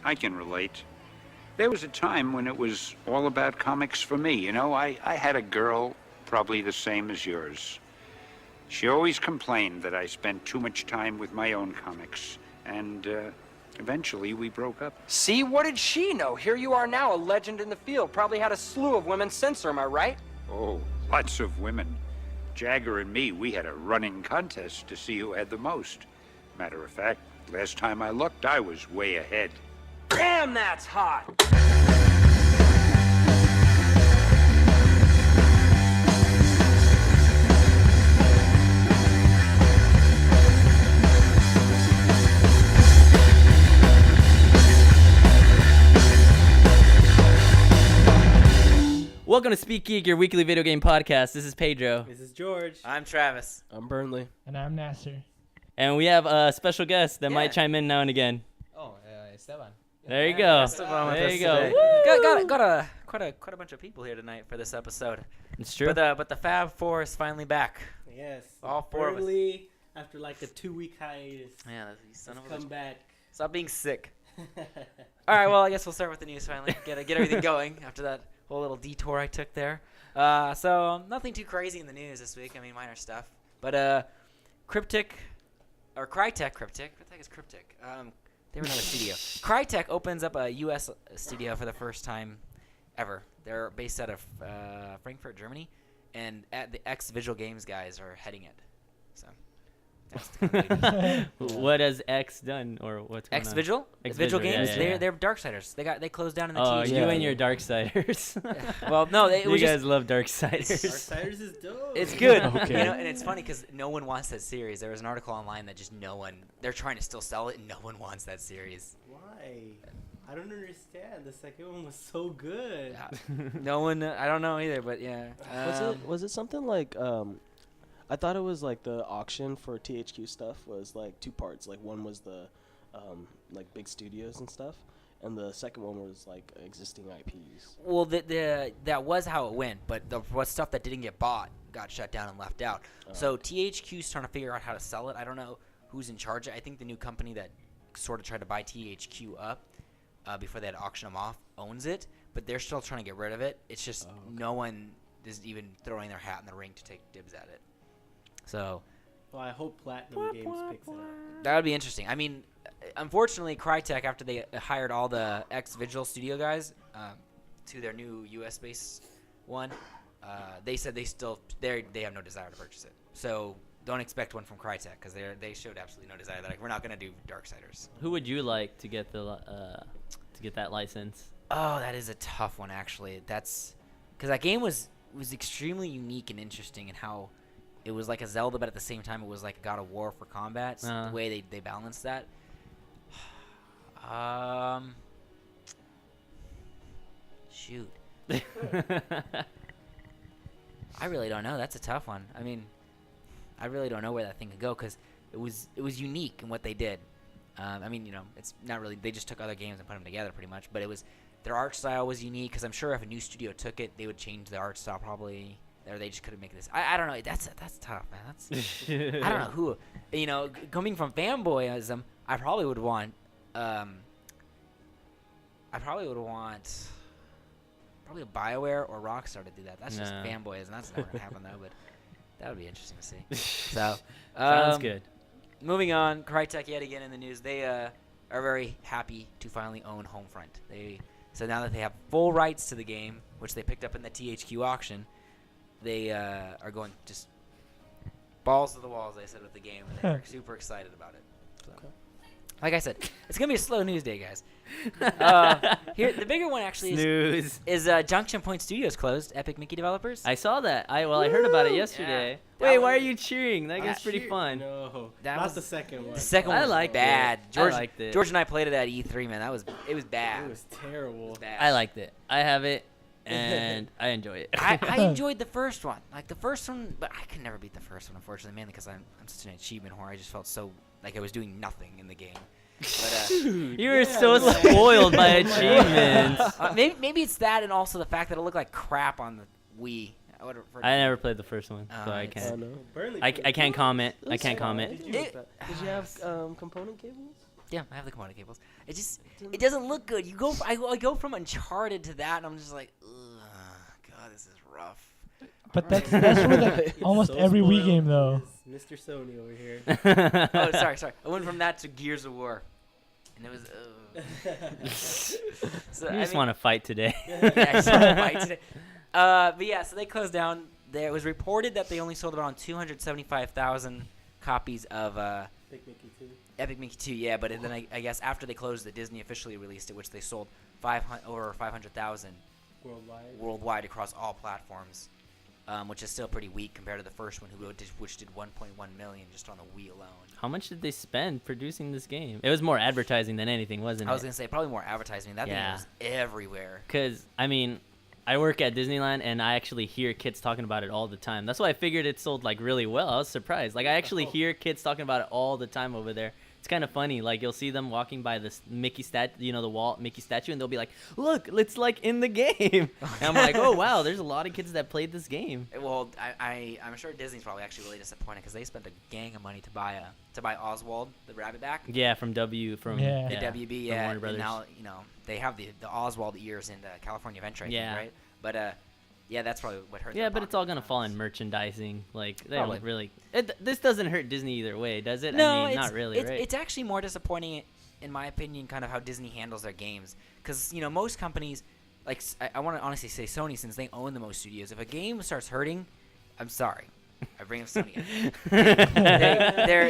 I can relate. There was a time when it was all about comics for me. You know, I had a girl probably the same as yours. She always complained that I spent too much time with my own comics, and eventually we broke up. See, what did she know? Here you are now, a legend in the field. Probably had a slew of women since her, am I right? Oh, lots of women. Jagger and me, we had a running contest to see who had the most. Matter of fact, last time I looked, I was way ahead. Damn, that's hot! Welcome to Speak Geek, your weekly video game podcast. This is Pedro. This is George. I'm Travis. I'm Burnley. And I'm Nasser. And we have a special guest that might chime in now and again. Oh, Esteban. There you go. Esteban There you go. Got quite a bunch of people here tonight for this episode. It's true. But the Fab Four is finally back. Yes. All four of us. Burnley, after like a 2-week hiatus, Yeah, you son of a come bitch. back. Stop being sick. All right, well, I guess we'll start with the news finally. Get everything going after that whole little detour I took there. So nothing too crazy in the news this week. I mean, minor stuff. But Cryptic, or Crytek, what the heck is Cryptic? They were another studio. Crytek opens up a U.S. studio for the first time ever. They're based out of Frankfurt, Germany, and the ex-Visual Games guys are heading it. So that's kind of What has X done, or what's going on? Ex-Visual? Ex-Visual, Visual Games? yeah. They're Darksiders. They closed down in the Oh, THQ. you and your Darksiders. Well, no, it you was guys just... love Darksiders. Darksiders is dope. It's good. Okay. You know, and it's funny because no one wants that series. There was an article online that just no one... They're trying to still sell it, and no one wants that series. Why? I don't understand. The second one was so good. No one... I don't know either, but yeah. Was it something like I thought it was like the auction for THQ stuff was like two parts. Like one was the like big studios and stuff, and the second one was like existing IPs. Well, that was how it went, but what stuff that didn't get bought got shut down and left out. So THQ's trying to figure out how to sell it. I don't know who's in charge. I think the new company that sort of tried to buy THQ up before they had to auction them off owns it, but they're still trying to get rid of it. It's just no one is even throwing their hat in the ring to take dibs at it. So, Well, I hope Platinum Games picks it up. that would be interesting. I mean, unfortunately, Crytek, after they hired all the ex-Vigil studio guys to their new US-based one, they said they have no desire to purchase it. So don't expect one from Crytek because they showed absolutely no desire. They're like, we're not going to do Darksiders. Who would you like to get that license? Oh, that is a tough one, actually. That's because that game was extremely unique and interesting in how it was like a Zelda, but at the same time it was like a God of War for combat. The way they balanced that. Shoot. I really don't know. That's a tough one. I mean, I really don't know where that thing could go because it was unique in what they did. I mean, you know, it's not really. They just took other games and put them together pretty much. But their art style was unique because I'm sure if a new studio took it, they would change the art style probably. Or they just couldn't make this. I don't know. That's tough, man. I don't know who. You know, coming from fanboyism, I probably would want. Probably a BioWare or Rockstar to do that. That's just fanboyism. That's never gonna happen though. But that would be interesting to see. So Sounds good. Moving on, Crytek yet again in the news. They are very happy to finally own Homefront. So now that they have full rights to the game, which they picked up in the THQ auction. They are going just balls to the walls, they said, with the game, and they're super excited about it. So. Like I said, it's going to be a slow news day, guys. Here, the bigger one actually is Junction Point Studios closed, Epic Mickey developers. I saw that. I heard about it yesterday. Yeah. Wait, why are you cheering? That game's pretty fun. No, That was not the second one. The second one I was liked bad. it. George, I liked it. George and I played it at E3, man. It was bad. It was terrible. It was bad. I liked it. I have it, and I enjoy it. I enjoyed the first one. Like the first one, but I could never beat the first one, unfortunately, mainly because I'm such an achievement whore. I just felt so like I was doing nothing in the game. But, you were so spoiled by achievements. maybe it's that, and also the fact that it looked like crap on the Wii. I never played the first one, so I can't. I can't comment. I can't comment. Did you have component cables? Yeah, I have the Komodo cables. It doesn't look good. I go from Uncharted to that, and I'm just like, ugh, God, this is rough. But that's with almost So every Wii spoiled game though. is Mr. Sony over here. Oh, sorry. I went from that to Gears of War, and it was. So, You just want to fight today. Yeah, I just want to fight today. But yeah, so they closed down. It was reported that they only sold around 275,000 copies of Big Mickey too. Epic Mickey 2. Yeah, but then I guess after they closed it, Disney officially released it, which they sold over 500,000 worldwide across all platforms, which is still pretty weak compared to the first one, which did 1.1 million just on the Wii alone. How much did they spend producing this game? It was more advertising than anything, wasn't it? I was gonna say probably more advertising. That thing was everywhere. Because, I mean, I work at Disneyland, and I actually hear kids talking about it all the time. That's why I figured it sold, like, really well. I was surprised. Like, I actually hear kids talking about it all the time over there. It's kind of funny. Like, you'll see them walking by this Mickey the Walt Mickey statue, and they'll be like, look, it's, like, in the game. And I'm like, oh, wow, there's a lot of kids that played this game. Well, I'm sure Disney's probably actually really disappointed because they spent a gang of money to buy Oswald, the rabbit back. Yeah, from The WB, WB, from yeah. Warner Brothers. And now, they have the Oswald ears in the California Adventure, I think, right? But, yeah, that's probably what hurt. Yeah, but it's all gonna fall in merchandising. Like, they Probably. don't really. This doesn't hurt Disney either way, does it? No, I mean, it's, not really, it's, right? It's actually more disappointing, in my opinion, kind of how Disney handles their games. Because, most companies, like, I want to honestly say Sony, since they own the most studios, if a game starts hurting, I'm sorry. I bring up Sony in.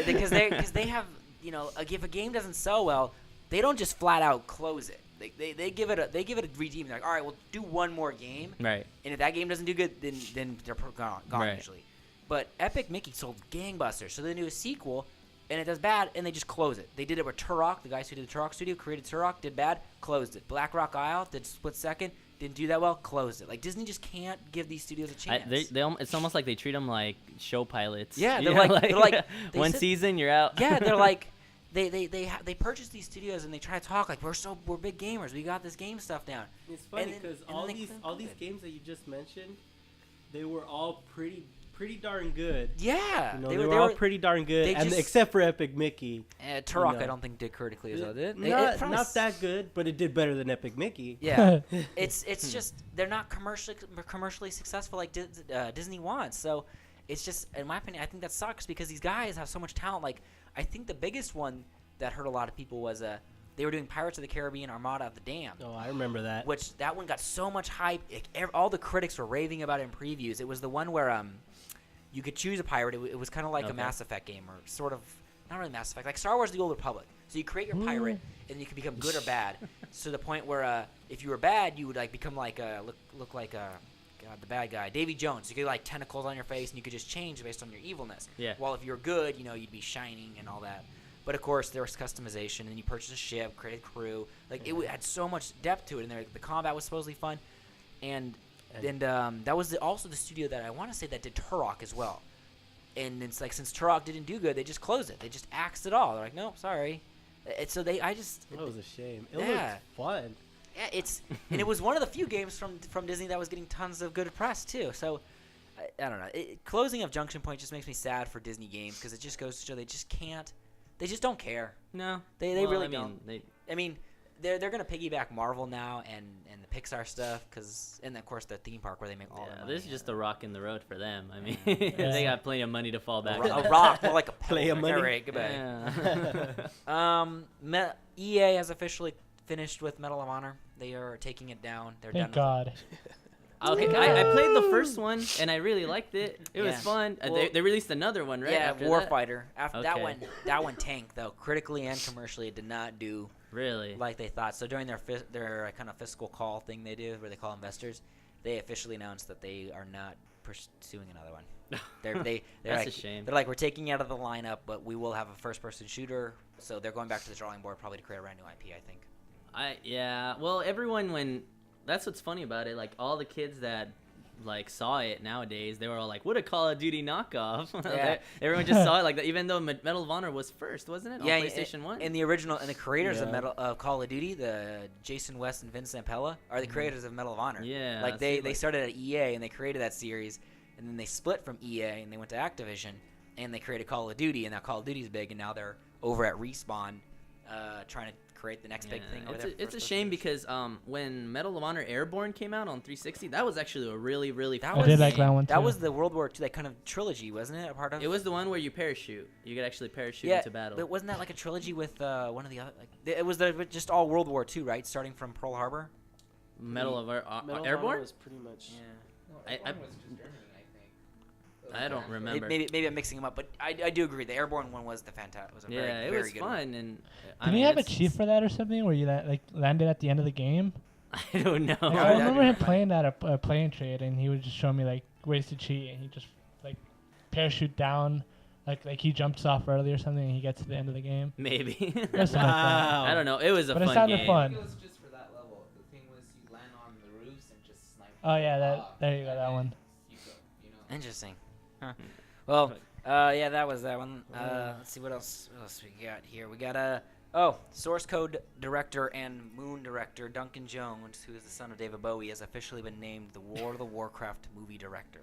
Because they have, if a game doesn't sell well, they don't just flat out close it. They give it a redeem. They're like, all right, we'll do one more game. Right. And if that game doesn't do good, then they're gone Right. usually. But Epic Mickey sold gangbusters, so they do a sequel, and it does bad, and they just close it. They did it with Turok. The guys who did the Turok studio created Turok, did bad, closed it. Black Rock Isle did split second, didn't do that well, closed it. Like, Disney just can't give these studios a chance. It's almost like they treat them like show pilots. Yeah, You they're know, like they one said- season, you're out. Yeah, they're like they purchase these studios and they try to talk like we're big gamers. We got this game stuff down. It's funny And then- because and all then they these couldn't do it. games that you just mentioned, they were all pretty darn good. Yeah, They were all pretty darn good, they and just- except for Epic Mickey. Turok, I don't think did critically as well. Did it? Not that good, but it did better than Epic Mickey. Yeah, it's just they're not commercially successful like Disney wants. So it's just, in my opinion, I think that sucks because these guys have so much talent. Like, I think the biggest one that hurt a lot of people was they were doing Pirates of the Caribbean: Armada of the Damned. Oh, I remember that. Which that one got so much hype. All the critics were raving about it in previews. It was the one where you could choose a pirate. It was kind of like a Mass Effect game, or sort of not really Mass Effect, like Star Wars: The Old Republic. So you create your pirate, and you can become good or bad. To the point where if you were bad, you would like become like look like the bad guy, Davy Jones. You could like tentacles on your face, and you could just change based on your evilness. Yeah. While if you're good, you'd be shining and all that. But of course, there was customization, and you purchased a ship, created crew. Like it had so much depth to it, and the combat was supposedly fun, and that was also the studio that I want to say that did Turok as well. And it's like, since Turok didn't do good, they just closed it. They just axed it all. They're like, nope, sorry. So that was a shame. It Yeah. looked fun. Yeah, and it was one of the few games from Disney that was getting tons of good press too. So I don't know. Closing of Junction Point just makes me sad for Disney games because it just goes to show they just can't. They just don't care. No, they well, really I mean, don't. I mean, they're gonna piggyback Marvel now and the Pixar stuff and of course the theme park where they make all their money. This is just a rock in the road for them. I mean, they got plenty of money to fall back. A rock, more like a Play of money. All right, goodbye. Yeah. EA has officially finished with Medal of Honor. They are taking it down. They're Thank done. God. Okay, I played the first one and I really liked it. It was Yeah. fun. Well, they released another one, right? Yeah, after Warfighter. After Okay. that one tanked though. Critically and commercially, it did not do Really? like they thought. So during their kind of fiscal call thing they do, where they call investors, they officially announced that they are not pursuing another one. They're That's like, a shame. They're like, we're taking it out of the lineup, but we will have a first-person shooter. So they're going back to the drawing board, probably to create a brand new IP, I think. Well, everyone that's what's funny about it. Like all the kids that like saw it nowadays, they were all like, "What a Call of Duty knockoff!" Yeah. Everyone just saw it like that, even though Medal of Honor was first, wasn't it? On Yeah, PlayStation 1. And the original and the creators Yeah. of Call of Duty, the Jason West and Vince Zampella, are the creators of Medal of Honor. Yeah, like see, they started at EA and they created that series, and then they split from EA and they went to Activision and they created Call of Duty, and now Call of Duty's big, and now they're over at Respawn, trying to create the next big thing. Over there It's a shame because when Medal of Honor Airborne came out on 360, that was actually a really That I did like game. that one too. That was the World War II, that kind of trilogy, wasn't it? A part of It was the one where you parachute. You could actually parachute yeah, into battle. but wasn't that like a trilogy with one of the other? Like, it was just all World War II, right? Starting from Pearl Harbor. Medal of Medal of Honor Airborne? was pretty much. I don't remember. Maybe I'm mixing them up, but I do agree. The Airborne one was the fantastic. Was a Yeah, very, it very was good fun, one. and Did he have a cheat for that or something, where you landed at the end of the game? I don't know. Like, No, I that'd remember be him fun. playing that at a playing trade, and he would just show me like ways to cheat, and he just like parachute down, like he jumps off early or something, and he gets to the end of the game. Maybe. Or something like that. I don't know. It was a But it fun sounded game. fun. It was just for that level. The thing was, you land on the roofs and just snipe. Oh yeah, people that off, there you go, and that then one. You go, you know. Interesting. Huh. Well, yeah, that was that one. Let's see what else we got here. We got source code director and moon director Duncan Jones, who is the son of David Bowie, has officially been named the World of Warcraft movie director.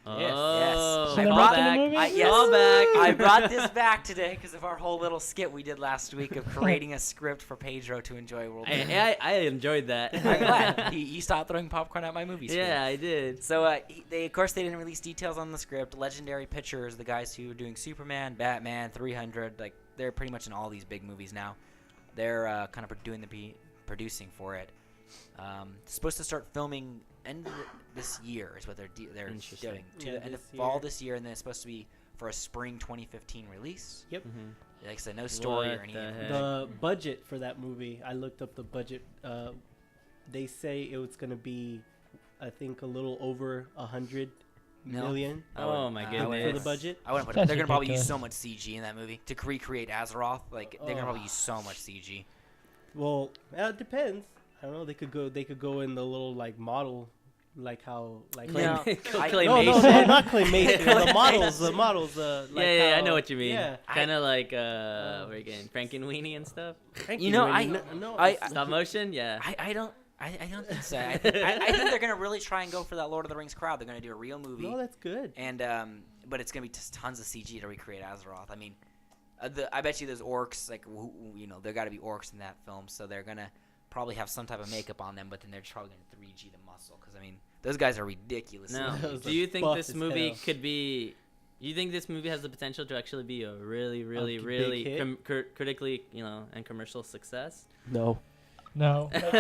Oh, Yes. So they're call making a back. movie? Yes. Call back. I brought this back today because of our whole little skit we did last week of creating a script for Pedro to enjoy World of Warcraft. I enjoyed that. I'm glad. He stopped throwing popcorn at my movie screen. Yeah, I did. So they didn't release details on the script. Legendary Pictures, the guys who are doing Superman, Batman, 300, like they're pretty much in all these big movies now. They're kind of doing the producing for it. Supposed to start filming end of this year is what they're Interesting. doing to Yeah, the end of this fall year. this year, and then it's supposed to be for a spring 2015 release. Yep. Like I said, no story or What anything. the heck? The budget for that movie, I looked up the budget. They say it was gonna be, I think, a little over 100 No. million Oh my I goodness. wouldn't- for the budget. I wouldn't put it. That's They're gonna probably use so ridiculous. much CG in that movie to recreate Azeroth. Like they're gonna probably Oh. use so much CG. Well, it depends. I don't know. They could go in the little like model, like how like No. Claymation. no, not claymation. the models. Like Yeah, I how- know what you mean. Yeah. Kind of like we're getting Frankenweenie and stuff. Thank You know, Randy. I- no, I- Stop motion, yeah. I don't think so. I think they're gonna really try and go for that Lord of the Rings crowd. They're gonna do a real movie, no, that's good. and but it's gonna be just tons of CG to recreate Azeroth. I mean, I bet you there's orcs. Like there got to be orcs in that film, so they're gonna probably have some type of makeup on them. But then they're probably gonna 3G the muscle because I mean those guys are ridiculous. Now, Those do are you think buff this as movie hell. could be? You think this movie has the potential to actually be a really, really, big really hit? critically, and commercial success? No. No. Because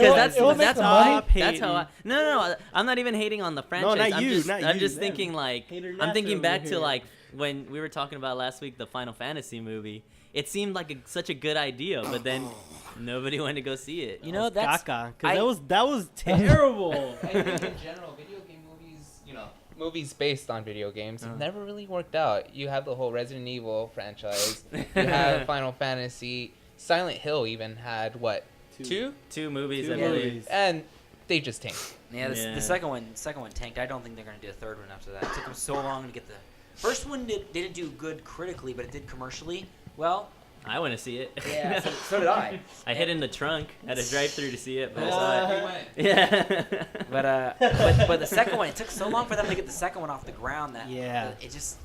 will- that's it will make that's the how I, money. that's how I. No, I'm not even hating on the franchise. not I'm you, just, not I'm you, just them. thinking like Hater I'm Nasser thinking over back to here. like when we were talking about last week the Final Fantasy movie. It seemed like such a good idea, but then nobody wanted to go see it. You know that's Gaga, because that was terrible. I think in general, video game movies, movies based on video games have never really worked out. You have the whole Resident Evil franchise. You have Final Fantasy. Silent Hill even had, what, two? Two movies, Two I believe. movies. And they just tanked. yeah. Yeah. The second one tanked. I don't think they're gonna do a third one after that. It took them so long to get the first one didn't do good critically, but it did commercially well. I want to see it. Yeah, so did I. I hid in the trunk at a drive-through to see it, but I saw Uh, it. went. Yeah. But the second one, it took so long for them to get the second one off the ground that Yeah. it's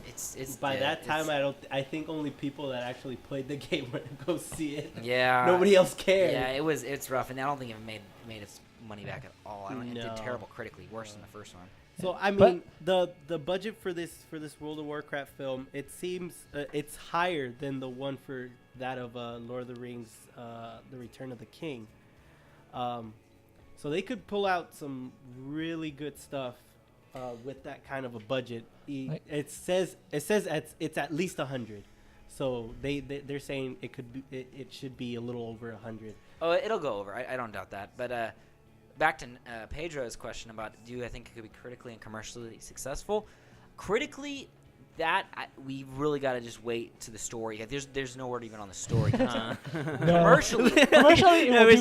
By yeah, that time, it's- I think only people that actually played the game were to go see it. yeah Nobody else cared. Yeah, it's rough, and I don't think it made its money back at all. It did No. terrible critically, worse than the first one. So I But- mean, the budget for this World of Warcraft film, it seems it's higher than the one for that of Lord of the Rings, The Return of the King. So they could pull out some really good stuff with that kind of a budget. Like- It says it's at least 100. So they're saying it should be a little over 100. Oh, it'll go over. I don't doubt that. But back to Pedro's question about do I think it could be critically and commercially successful? Critically, we really got to just wait to the story. There's no word even on the story. Uh, Commercially, it I will wish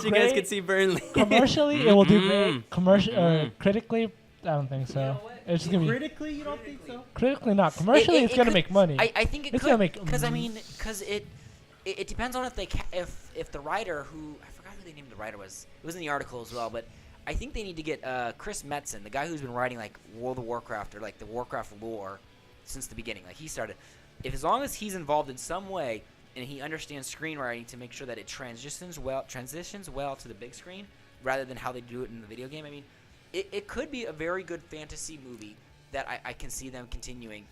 do you guys great. could see Burnley. Commercially, it will do great. Mhm. Critically, I don't think so. It's just gonna be Critically, you don't think so? critically not. Commercially, it's gonna could- make money. I think it It's could gonna make- because it depends on if the writer who I forgot who they named the writer was. It was in the article as well, but I think they need to get Chris Metzen, the guy who's been writing like World of Warcraft or like the Warcraft lore since the beginning. Like he started. If as long as he's involved in some way and he understands screenwriting to make sure that it transitions well to the big screen rather than how they do it in the video game. I mean, it could be a very good fantasy movie that I can see them continuing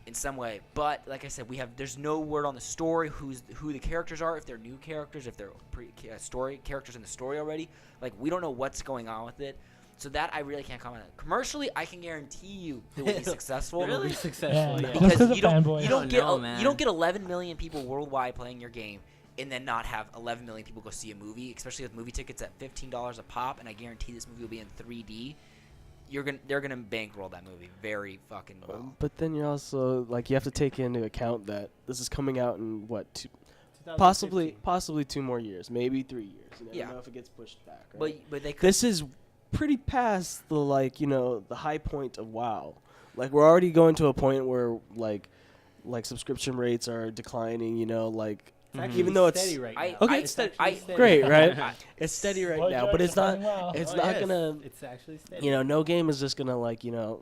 in some way. But like I said, there's no word on the story, who the characters are, if they're new characters, if they're story characters in the story already. Like, we don't know what's going on with it. So that I really can't comment on. Commercially, I can guarantee you it will be successful. It'll be successful. Yeah. Yeah. Because you fanboy. don't man. you don't get 11 million people worldwide playing your game and then not have 11 million people go see a movie, especially with movie tickets at $15 a pop, and I guarantee this movie will be in 3D. They're gonna bankroll that movie very fucking well. But then you're also like, you have to take into account that this is coming out in what, possibly 2 more years, maybe 3 years. You never know if it gets pushed back. Right? But they could. This is pretty past the the high point of WoW. Like, we're already going to a point where like subscription rates are declining. Even though it's steady right now. okay, It's steady. actually steady. Great, right? It's steady right Boy, now, George but is it's not. doing well. It's Oh, not yes. gonna. It's actually steady. No game is just gonna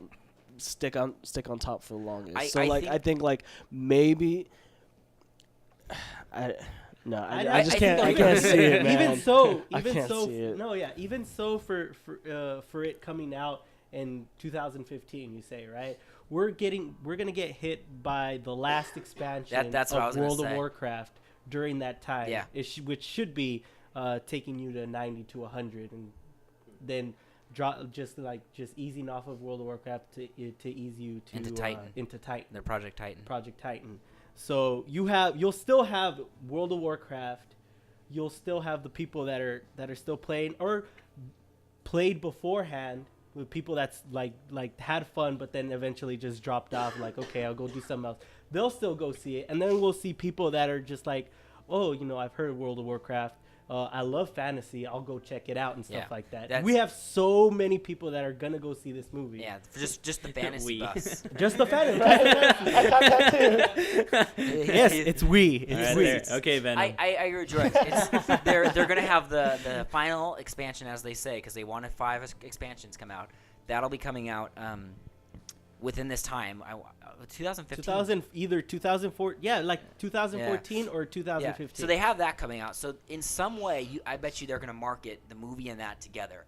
stick on top for the longest. I think maybe. I just can't. I think can't see it, man. Even so, I can't see it. even so for it coming out in 2015, you say, right? We're gonna get hit by the last expansion That's what I was of gonna World of say. Warcraft during that time. Yeah. Which should be taking you to 90 to 100, and then drop just easing off of World of Warcraft to ease you to Into Titan. Into Titan. Their Project Titan. Project Titan. So you'll still have World of Warcraft. You'll still have the people that are still playing or played beforehand with people that's like had fun, but then eventually just dropped off. Like, okay, I'll go do something else. They'll still go see it, and then we'll see people that are just like, oh, I've heard of World of Warcraft. I love fantasy. I'll go check it out and stuff like that. We have so many people that are gonna go see this movie. Yeah, just the fantasy bus. Just the fantasy. I got that too. Yes, it's we. It's Right we. there. Okay, Venom. I agree with George. They're gonna have the final expansion, as they say, because they wanted 5 expansions come out. That'll be coming out within this time. 2015. Either 2004, like 2014 or 2015. Yeah. So they have that coming out. So in some way, I bet you they're gonna market the movie and that together.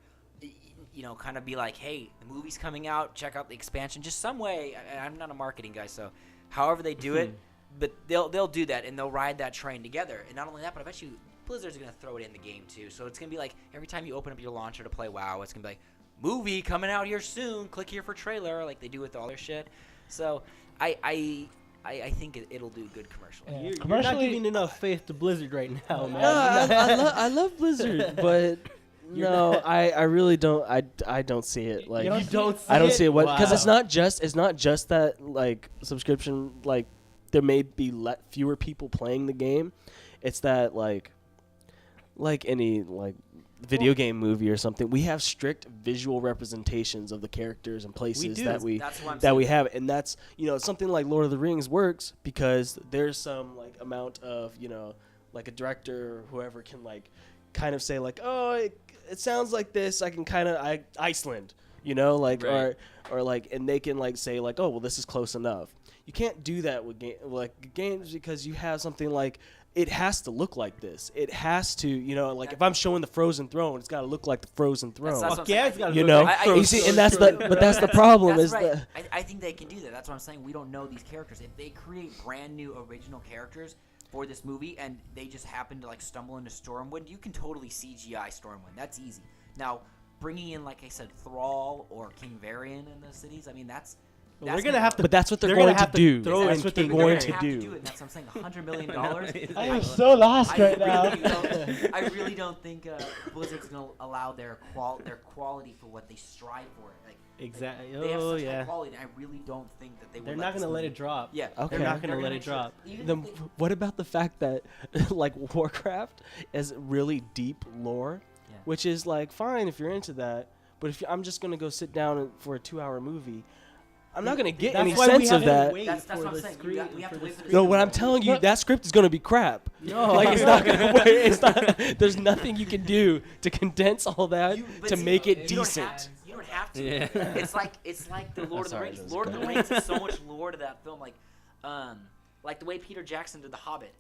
Kind of be like, hey, the movie's coming out. Check out the expansion. Just some way. I'm not a marketing guy, so however they do it, but they'll do that and they'll ride that train together. And not only that, but I bet you Blizzard's gonna throw it in the game too. So it's gonna be like every time you open up your launcher to play WoW, it's gonna be like, movie coming out here soon. Click here for trailer, like they do with all their shit. So I think it'll do good commercially. Yeah. You're not Commercially- giving enough faith to Blizzard right now, man. No, I love Blizzard, but no, I really don't. I don't see it. Like, You don't You don't see I don't it? see it. Because Wow. it's not just that subscription. There may be fewer people playing the game. It's that any video game movie or something, we have strict visual representations of the characters and places do. that we That's what I'm that we saying. have, and that's something like Lord of the Rings works because there's some amount of a director or whoever can kind of say oh, it sounds like this. I can kind of Iceland, Right. or and they can say oh, well, this is close enough. You can't do that with games because you have something it has to look like this. It has to, if I'm showing the Frozen Throne, it's got to look like the Frozen Throne. That's Fuck what yeah, I'm it's saying. gotta You look know, like I you see, and that's the problem That's is right. the I think they can do that. That's what I'm saying. We don't know these characters. If they create brand new original characters for this movie and they just happen to stumble into Stormwind, you can totally CGI Stormwind. That's easy. Now, bringing in, like I said, Thrall or King Varian in the cities, I mean, that's They're gonna have to. But that's what they're they're going gonna to have to do. throw That's in what they're King going Varian. to have to do do. it. That's what I'm saying. $100 million. I am so lost right now. Really don't think Blizzard's gonna allow their quality for what they strive for. Exactly. They have Oh such high yeah. quality, and I really don't think that they will. They're not gonna let it drop. Yeah, Okay. They're not they're gonna let it make sure- drop. even Then if they- what about the fact that Warcraft is really deep lore, Yeah. which is fine if you're into that, but if I'm just gonna go sit down for a 2-hour movie, I'm not gonna get any why we sense have of to that. wait That's for what I'm the saying. screen- We have to for the wait for the screen. No, what I'm telling you, that script is gonna be crap. No, It's not gonna work. It's not. There's nothing you can do to condense all that But to see, make it you don't have- decent. You don't have to. Yeah. It's like the Lord of the Sorry, Rings. that was Lord of the good. Rings has so much lore to that film. Like the way Peter Jackson did The Hobbit.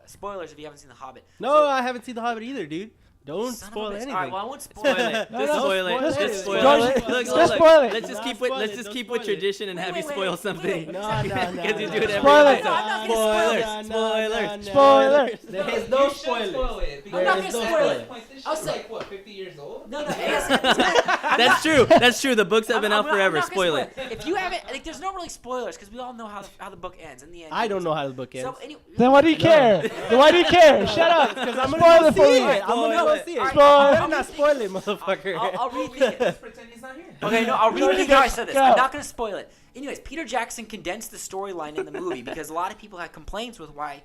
Spoilers if you haven't seen The Hobbit. No, I haven't seen The Hobbit either, dude. Don't Son of a spoil bitch. anything. All right, well, I won't spoil Spoil it. it. No, Just no, spoil it. spoil Just it. spoil Don't- it. don't Look. spoil it. Let's just Don't keep spoil with let's it. just Don't keep with spoil it. tradition and have you spoil something. No, Because you do it every Spoil it. episode. I'm not gonna Spoilers. Spoilers. There is no You should spoilers. spoil it. I'm not because gonna at spoil this it. point, this I'll shit's say- like what, 50 years old? No, I'm That's true. That's true. The books have been I'm out forever. not gonna Spoil it. If you haven't, like, there's no really spoilers because we all know how the book ends. In the end, I don't know how the book ends. So anyway, Then why do you care? Then why do you care? Shut up. Because I'm Spoil gonna it go for see me. it. I'm gonna Spoil go it. see All it. right, Spoil it. I'm not spoiling, motherfucker. I'll rethink it. Let's pretend he's not here. Okay, no, I'll Jordan, rethink how I go. said this. Go. I'm not going to spoil it. Anyways, Peter Jackson condensed the storyline in the movie because a lot of people had complaints with why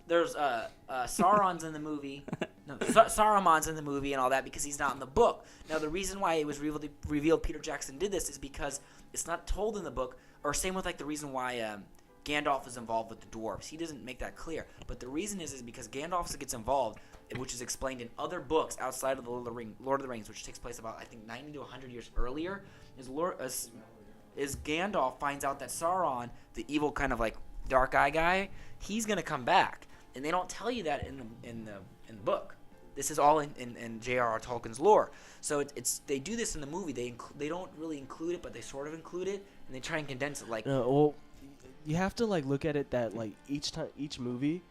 there's Sauron's in the movie. No, Saruman's in the movie and all that because he's not in the book. Now, the reason why it was revealed Peter Jackson did this is because it's not told in the book, or same with like the reason why Gandalf is involved with the dwarves. He doesn't make that clear. But the reason is because Gandalf gets involved, which is explained in other books outside of the Lord of the Rings, which takes place about, I think, 90 to 100 years earlier, is Gandalf finds out that Sauron, the evil kind of like dark eye guy, he's going to come back. And they don't tell you that in the book. This is all in J.R.R. Tolkien's lore. So they do this in the movie. They don't really include it, but they sort of include it, and they try and condense it. Like, Well, you have to like look at it that like each movie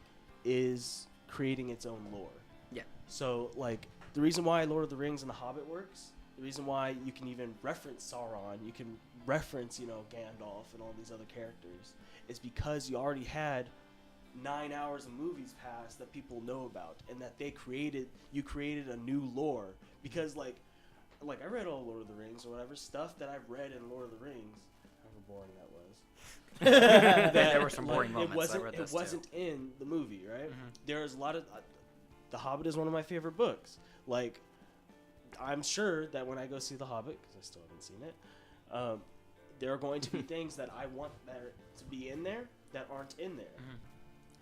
is creating its own lore. Yeah. So like the reason why Lord of the Rings and The Hobbit works, the reason why you can even reference Sauron, you can reference Gandalf and all these other characters, is because you already had 9 hours of movies past that people know about, and that you created a new lore. Because like I read all Lord of the Rings or whatever stuff that I've read in Lord of the Rings, however boring that was. there were some boring moments. It wasn't in the movie, right? Mm-hmm. There's a lot of The Hobbit is one of my favorite books. Like, I'm sure that when I go see The Hobbit, because I still haven't seen it, there are going to be things that I want there to be in there that aren't in there.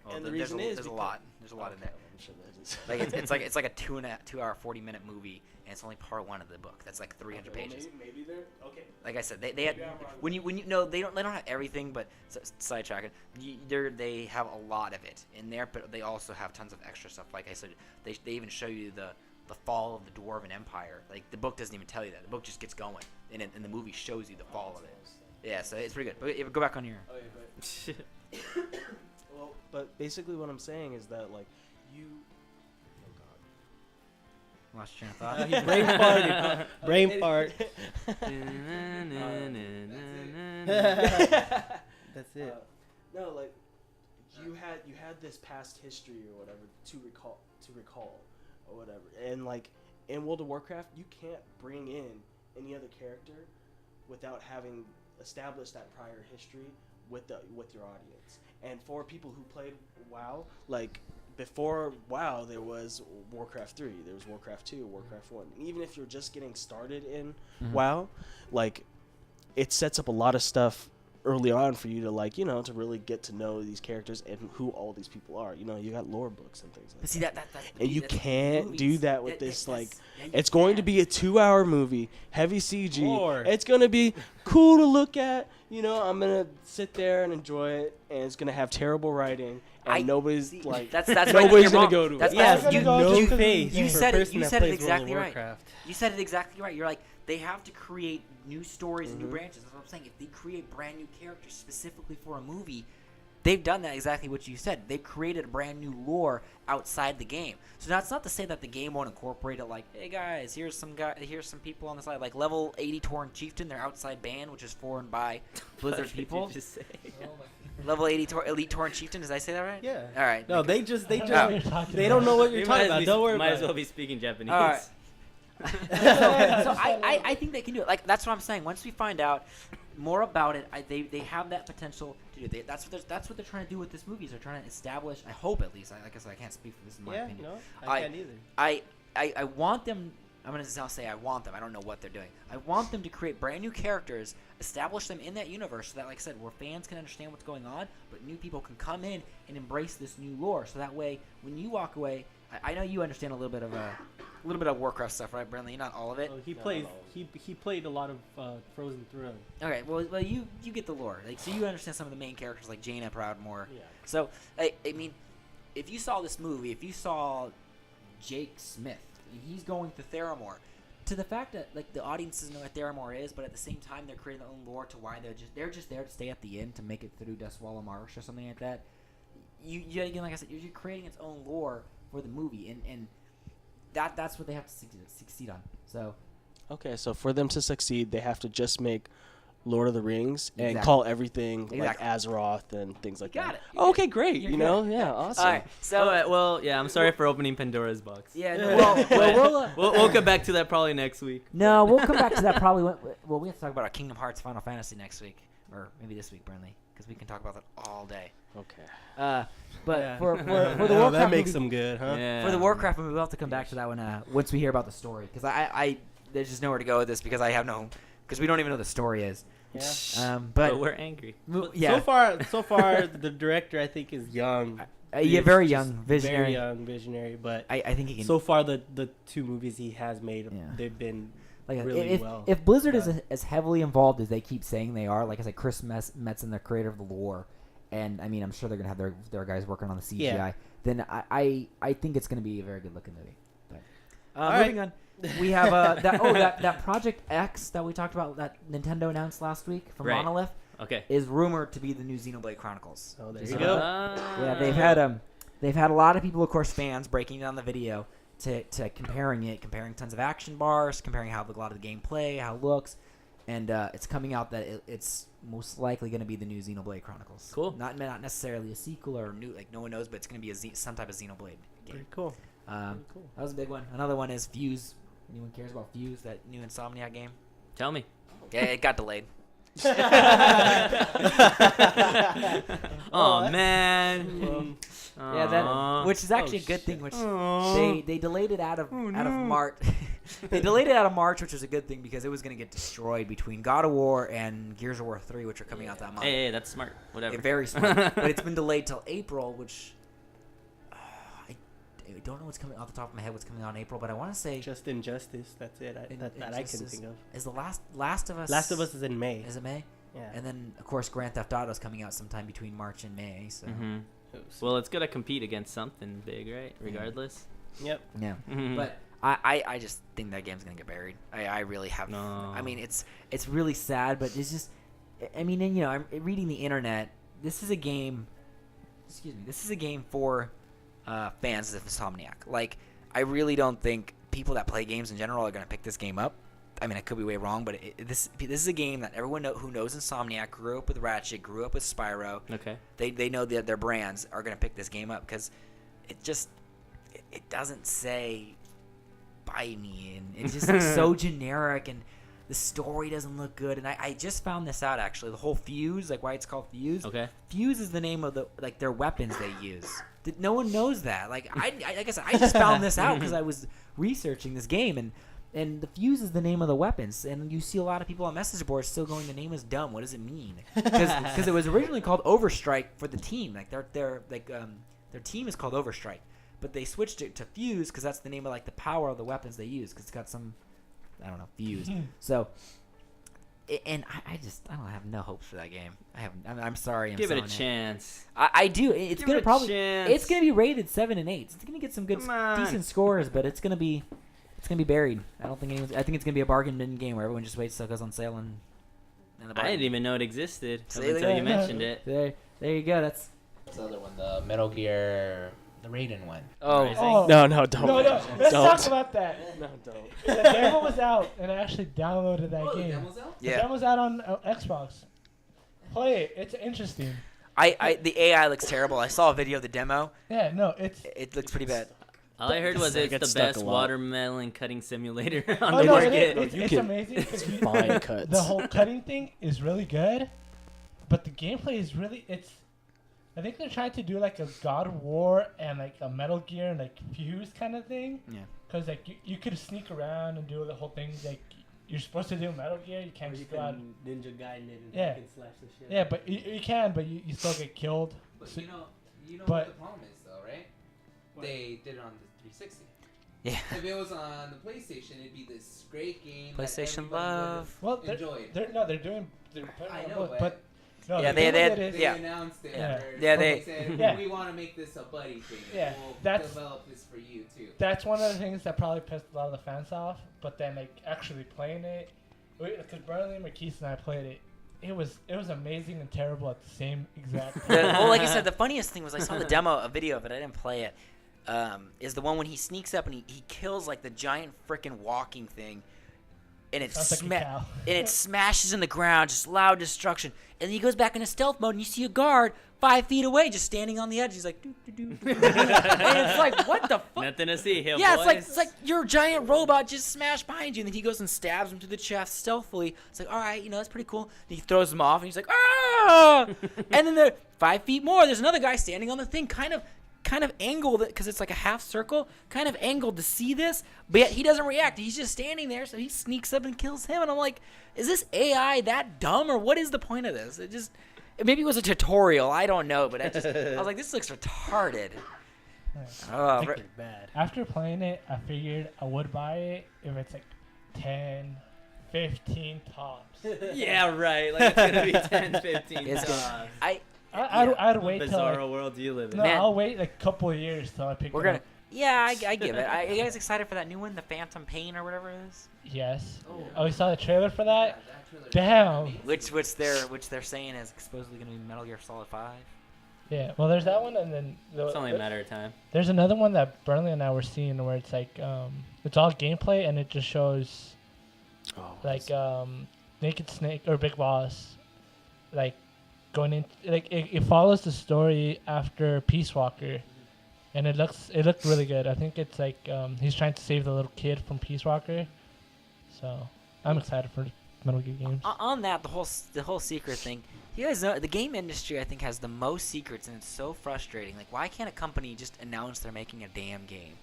Well, And the there's reason is there's a because- lot. There's a lot in there. I'm sure that is. Like it's like a 2 hour 40-minute movie, and it's only part 1 of the book. That's like 300 Okay, well, pages. maybe they're okay. Like I said, they had when you know they don't have everything, but sidetrack it. They have a lot of it in there, but they also have tons of extra stuff. Like I said, they even show you the fall of the Dwarven Empire. Like the book doesn't even tell you that. The book just gets going, and the movie shows you the fall of it. Yeah, so it's pretty good. But go back on your. Okay, but well, but basically what I'm saying is that like you. Oh God. Lost your train of thought. He brain farted. Brain fart. That's it. No, like you had this past history or whatever to recall or whatever, and like in World of Warcraft, you can't bring in any other character without having established that prior history with your audience. And for people who played WoW, like before WoW, there was Warcraft 3, there was Warcraft 2, Warcraft 1. And even if you're just getting started in WoW, like it sets up a lot of stuff early on for you to like, to really get to know these characters and who all these people are. You got lore books and things like But see that. that's And you that's can't movies. do that with That- this, that's- like, yeah, you it's going to can't. be a 2-hour movie, heavy CG. Lore. It's going to be cool to look at. I'm going to sit there and enjoy it, and it's going to have terrible writing, and nobody's, See, like, that's why nobody's you're going wrong. to go to That's it. Yes, why you you go no to- face. you for said a it. person You that said it plays World of exactly right. Warcraft. You said it exactly right. You're like, they have to create new stories and new branches. That's what I'm saying. If they create brand new characters specifically for a movie, they've done that exactly what you said. They've created a brand new lore outside the game. So now it's not to say that the game won't incorporate it. Like, hey guys, here's some people on the side. Like level 80 Tauren Chieftain, their outside band, which is for and by Blizzard people. Level 80 Elite Tauren Chieftain. Did I say that right? Yeah. All right. No, they I don't know what you're talking they about. don't know what you're talking about. Don't worry Might about as well it. be speaking Japanese. All right. So I think they can do it. Like that's what I'm saying. Once we find out more about it, they have that potential to do it. That's what they're trying to do with this movie. Is they're trying to establish. I hope at least. Like I said, I can't speak for this in my Yeah, opinion. no, I can't either. I want them. I'm gonna now say I want them. I don't know what they're doing. I want them to create brand new characters, establish them in that universe, so that, like I said, where fans can understand what's going on, but new people can come in and embrace this new lore. So that way, when you walk away I know you understand a little bit of Warcraft stuff, right, Brentley? Not all of it. He plays. He played a lot of Frozen Throne. Okay, well, you get the lore, like, so you understand some of the main characters like Jaina Proudmoore. Yeah. So I mean, if you saw this movie, if you saw Jake Smith, he's going to Theramore. To the fact that like the audience doesn't know what Theramore is, but at the same time they're creating their own lore to why they're just there to stay at the end to make it through Dustwallow Marsh or something like that. You again, like I said, you're creating its own lore for the movie, and that's what they have to succeed on. So. Okay, so for them to succeed, they have to just make Lord of the Rings and Exactly. call everything like Exactly. Azeroth and things like You got that. it. Oh, okay, great. You're You good. know, yeah, awesome. All right, so All right, well, yeah, I'm sorry for opening Pandora's box. yeah, no, We'll come back to that probably next week. no, we'll come back to that probably. Well, we have to talk about our Kingdom Hearts Final Fantasy next week, or maybe this week, Burnley, because we can talk about that all day. Okay. But Yeah. for the Warcraft Oh, that makes movie, them good, huh? Yeah. for the Warcraft movie, we'll have to come back to that one once we hear about the story, because I there's just nowhere to go with this because because we don't even know what the story is. Yeah. But But we're angry. yeah, So far, the director I think is young. yeah, He's very just young, visionary. Very young, visionary. But I think he can. so far, the 2 movies he has made, Yeah. they've been Like really if, well if Blizzard is done. as heavily involved as they keep saying they are, like I said, Chris Metzen, the creator of the lore, and I mean, I'm sure they're gonna have their guys working on the CGI. Yeah. Then I think it's gonna be a very good looking movie. But All moving on, we have that Project X that we talked about that Nintendo announced last week from Right. Monolith Okay. is rumored to be the new Xenoblade Chronicles. Oh, there So, you go. Yeah, they've had a lot of people, of course, fans breaking down the video to comparing tons of action bars, comparing how a lot of the gameplay, how it looks, and it's coming out that it's most likely going to be the new Xenoblade Chronicles. Cool. Not necessarily a sequel or new, like no one knows, but it's going to be some type of Xenoblade game. Very cool. Very cool. That was a big one. Another one is Fuse. Anyone cares about Fuse, that new Insomniac game? Tell me. Yeah, it got delayed. Oh man. Yeah, that which is actually a good thing. Which they delayed it out of March. They delayed it out of March, which is a good thing because it was going to get destroyed between God of War and Gears of War 3, which are coming out that month. Hey, that's smart. Whatever. Yeah, very smart. But it's been delayed till April, which I don't know what's coming off the top of my head. What's coming out in April? But I want to say Just Injustice. That's it. That I can Injustice think of. is the Last of Us. Last of Us is in May. Is it May? Yeah. And then of course Grand Theft Auto is coming out sometime between March and May. So Mhm. Well, it's gonna compete against something big, right? Regardless. Yep. yeah. Mhm. But I just think that game's gonna get buried. I really have. No. I mean, it's really sad, but it's just. I mean, and, I'm reading the internet. This is a game. Excuse me. This is a game for fans of Insomniac. Like, I really don't think people that play games in general are gonna pick this game up. I mean, I could be way wrong, but this is a game that everyone who knows Insomniac grew up with Ratchet, grew up with Spyro. Okay. They know that their brands are gonna pick this game up because it just it doesn't say buy me, and it just looks so generic, and the story doesn't look good. And I just found this out actually. The whole Fuse, like why it's called Fuse. Okay. Fuse is the name of their weapons they use. No one knows that. Like I guess I just found this out because I was researching this game, and the Fuse is the name of the weapons. And you see a lot of people on message boards still going, the name is dumb. What does it mean? Because it was originally called Overstrike for the team. Like their team is called Overstrike. But they switched it to Fuse because that's the name of like the power of the weapons they use because it's got some, I don't know, fuse. So, and I have no hopes for that game. I'm sorry. Give it a chance. I do. It's Give gonna it a probably. chance. It's gonna be rated 7 and 8. It's gonna get some good, Come on. decent scores, but it's gonna be buried. I don't think anyone's. I think it's gonna be a bargain bin game where everyone just waits till it goes on sale and. I didn't even know it existed See, until look you at that. mentioned it. There you go. That's. The other one, the Metal Gear, the Raiden one. Oh. Oh. No, don't. No, let's don't. talk about that. No, don't. The demo was out, and I actually downloaded that game. out? The demo's out on Xbox. Play it. It's interesting. The AI looks terrible. I saw a video of the demo. Yeah, no, It looks pretty bad. All I heard was I it's get the stuck best a lot. watermelon cutting simulator on Oh, the no, market. it's amazing. 'cause Fine cuts. The whole cutting thing is really good, but the gameplay is really I think they're trying to do like a God of War and like a Metal Gear and like Fuse kind of thing. Yeah. Cause like you could sneak around and do the whole thing like you're supposed to do in Metal Gear. You can't Or you just go out. can Ninja Gaiden it and Yeah. fucking slash the shit. Yeah, but you can, but you still get killed. But So- you know but- what the problem is though, right? They did it on 360. Yeah. If it was on the PlayStation, it'd be this great game. PlayStation that everybody love. Well, would enjoy. they're putting I on know, both, but no, Yeah, the they thing had- with it is- They Yeah. announced it. Yeah. Where Yeah, they- said, Yeah. we want to make this a buddy thing. Yeah, We'll that's- develop this for you too. That's one of the things that probably pissed a lot of the fans off. But then, like, actually playing it, because Burnley, Marquise, and I played it, it was amazing and terrible at the same exact time. Well, like I said, the funniest thing was I saw the demo, a video of it. I didn't play it. Is the one when he sneaks up and he kills like the giant freaking walking thing, and it Sounds like a cow. and it smashes in the ground, just loud destruction. And then he goes back into stealth mode, and you see a guard 5 feet away, just standing on the edge. He's like, doo, doo, doo, doo, doo. And it's like, what the fuck? Nothing to see here, Yeah, boys. it's like your giant robot just smashed behind you, and then he goes and stabs him to the chest stealthily. It's like, all right, that's pretty cool. And he throws him off, and he's like, ah! And then there, 5 feet more, there's another guy standing on the thing, kind of angled, because it's like a half circle, kind of angled to see this, but yet he doesn't react. He's just standing there, so he sneaks up and kills him, and I'm like, is this AI that dumb, or what is the point of this? Maybe it was a tutorial, I don't know, but I was like, this looks retarded. Oh, Pretty bad. After playing it, I figured I would buy it if it's like 10, 15 tops. Yeah, right. Like, it's gonna be 10, 15 It's times. I'd wait till Bizarro like, world you live in. no, Man. I'll wait like a couple of years till I pick we're it gonna. up. Yeah, I give it. Are you guys excited for that new one, the Phantom Pain or whatever it is? Yes. Oh, you saw the trailer for that? Damn. Which they're saying is supposedly gonna be Metal Gear Solid 5. Yeah. Well, there's that one, and then It's only a matter of time. there's another one that Burnley and I were seeing where it's like it's all gameplay and it just shows like Naked Snake or Big Boss like going in like it follows the story after Peace Walker, and it looked really good. I think it's like he's trying to save the little kid from Peace Walker, so I'm excited for Metal Gear games. On that, the whole secret thing. You guys know the game industry, I think, has the most secrets, and it's so frustrating. Like, why can't a company just announce they're making a damn game?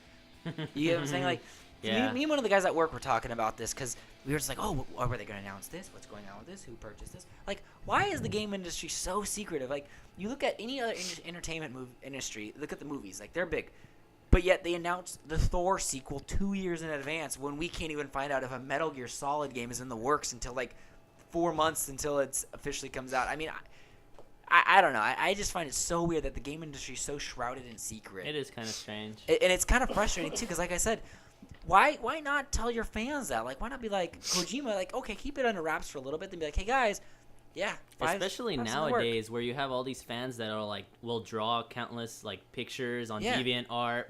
You get what I'm saying? Like, Yeah. me and one of the guys at work were talking about this because we were just like, oh, are they going to announce this? What's going on with this? Who purchased this? Like, why is the game industry so secretive? Like, you look at any other entertainment industry, look at the movies, like, they're big. But yet they announced the Thor sequel 2 years in advance when we can't even find out if a Metal Gear Solid game is in the works until, like, 4 months until it officially comes out. I mean, I don't know. I just find it so weird that the game industry is so shrouded in secret. It is kind of strange. And it's kind of frustrating, too, because like I said, why not tell your fans that? Like, why not be like, Kojima, like, okay, keep it under wraps for a little bit, then be like, hey, guys, yeah. Especially five's in the work. nowadays where you have all these fans that are like, will draw countless like pictures on Yeah. DeviantArt,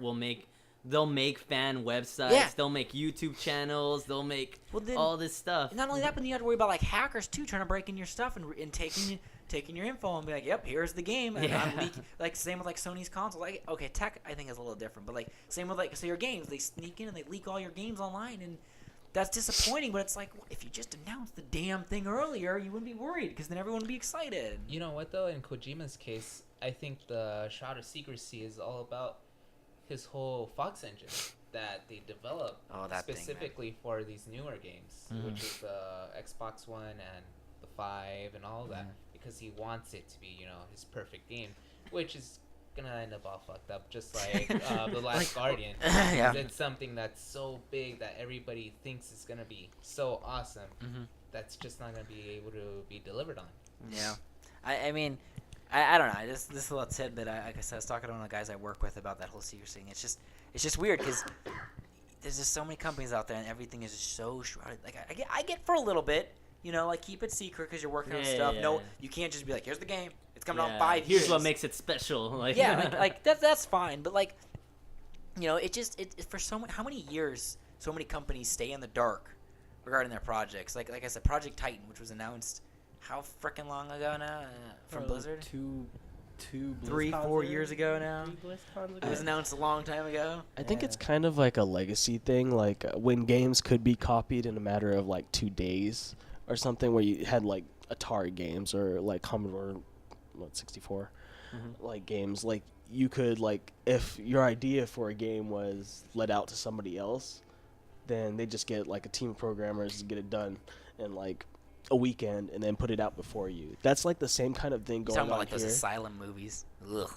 they'll make fan websites, Yeah. they'll make YouTube channels, they'll make Well, then- all this stuff. Not only that, but you have to worry about like hackers too, trying to break in your stuff and taking your info and be like, yep, here's the game. And Yeah. I'm leaking. Like same with like Sony's console. Like, okay, tech I think is a little different, but like same with like so your games, they sneak in and they leak all your games online, and that's disappointing. But it's like, well, if you just announced the damn thing earlier, you wouldn't be worried because then everyone would be excited. You know what though? In Kojima's case, I think the shroud of secrecy is all about his whole Fox engine that they developed Oh, that thing, man. specifically for these newer games, which is the Xbox One and the 5 and all of that, because he wants it to be, his perfect game, which is gonna end up all fucked up, just like The Last Guardian. Yeah. It's something that's so big that everybody thinks is gonna be so awesome. That's just not gonna be able to be delivered on. Yeah, I mean, I don't know. This little tidbit. Like I said, I was talking to one of the guys I work with about that whole secret thing. It's just weird because there's just so many companies out there, and everything is just so shrouded. Like I get for a little bit, like keep it secret because you're working on stuff. Yeah. No, you can't just be like, here's the game. It's coming out in Yeah, 5 years. Here's what makes it special. Like, Yeah, like that's fine. But like, it for so many, how many years so many companies stay in the dark regarding their projects. Like I said, Project Titan, which was announced how freaking long ago now from Blizzard? Two 3-4 years ago now. It was announced a long time ago. I think it's kind of like a legacy thing, like when games could be copied in a matter of like 2 days or something, where you had like Atari games or like Commodore 64 like games. Like you could, like, if your idea for a game was let out to somebody else, then they just get like a team of programmers to get it done in like a weekend and then put it out before you. That's like the same kind of thing You're going talking on about like here. those Asylum movies. Ugh.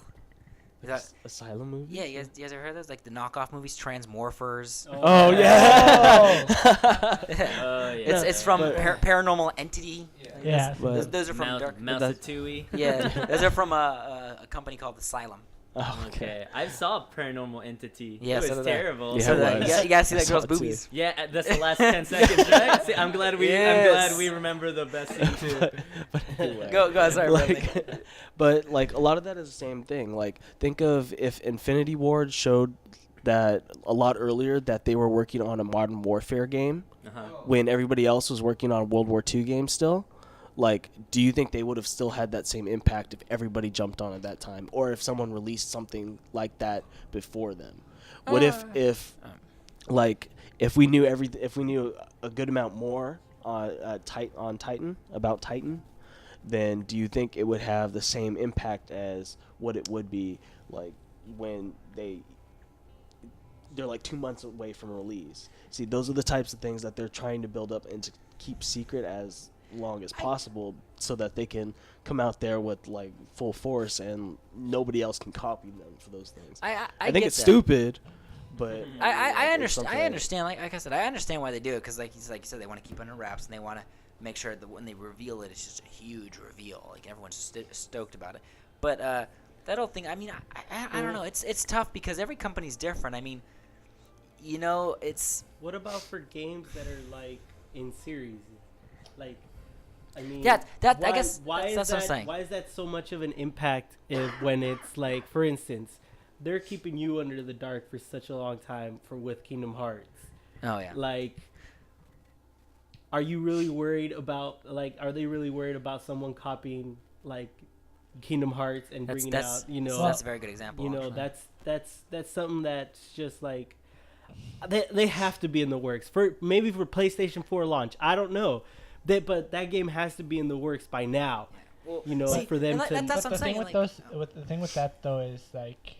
Is that, Asylum movie? yeah, you guys ever heard those? Like the knockoff movies, Transmorphers. Oh yeah. Oh yeah. It's from But- Paranormal Entity. Yeah. Those are from Dark. Mouse-a-tooey. Yeah, those are from a company called Asylum. Oh, Okay, I saw Paranormal Entity. Yeah, it so was did I. terrible. Yeah, So it that, was. you gotta see I that saw girl's it too. boobies. Yeah, that's the last 10 seconds, right? See, I'm glad we Yes. remember the best scene too. But anyway, Go, sorry, Bradley. but like a lot of that is the same thing. Like think of if Infinity Ward showed that a lot earlier that they were working on a Modern Warfare game Uh-huh. when everybody else was working on a World War II game still. Like, do you think they would have still had that same impact if everybody jumped on at that time, or if someone released something like that before them? What if like if we knew a good amount more on Titan about Titan, then do you think it would have the same impact as what it would be like when they're like 2 months away from release? See, those are the types of things that they're trying to build up and to keep secret as long as possible so that they can come out there with like full force and nobody else can copy them for those things. I think get it's that. stupid, but I it's understand. something I that- understand. Like I said, I understand why they do it because, like you said, they want to keep it under wraps and they want to make sure that when they reveal it, it's just a huge reveal. Like everyone's stoked about it. But that whole thing, I mean, I don't know. It's tough because every company's different. I mean, you know, it's What about for games that are like in series? Like, I mean, I why- guess why that's is what I'm that, saying. Why is that so much of an impact when it's like, for instance, they're keeping you under the dark for such a long time with Kingdom Hearts. Oh yeah. Like, are you really worried about are they really worried about someone copying like Kingdom Hearts and bringing out, you know, that's a very good example. you know, actually. that's something that's just like they have to be in the works for maybe for PlayStation 4 launch. I don't know, but that game has to be in the works by now. Well, You know, see, for them and to. that's what I'm the saying. thing Like, the thing with that though is like,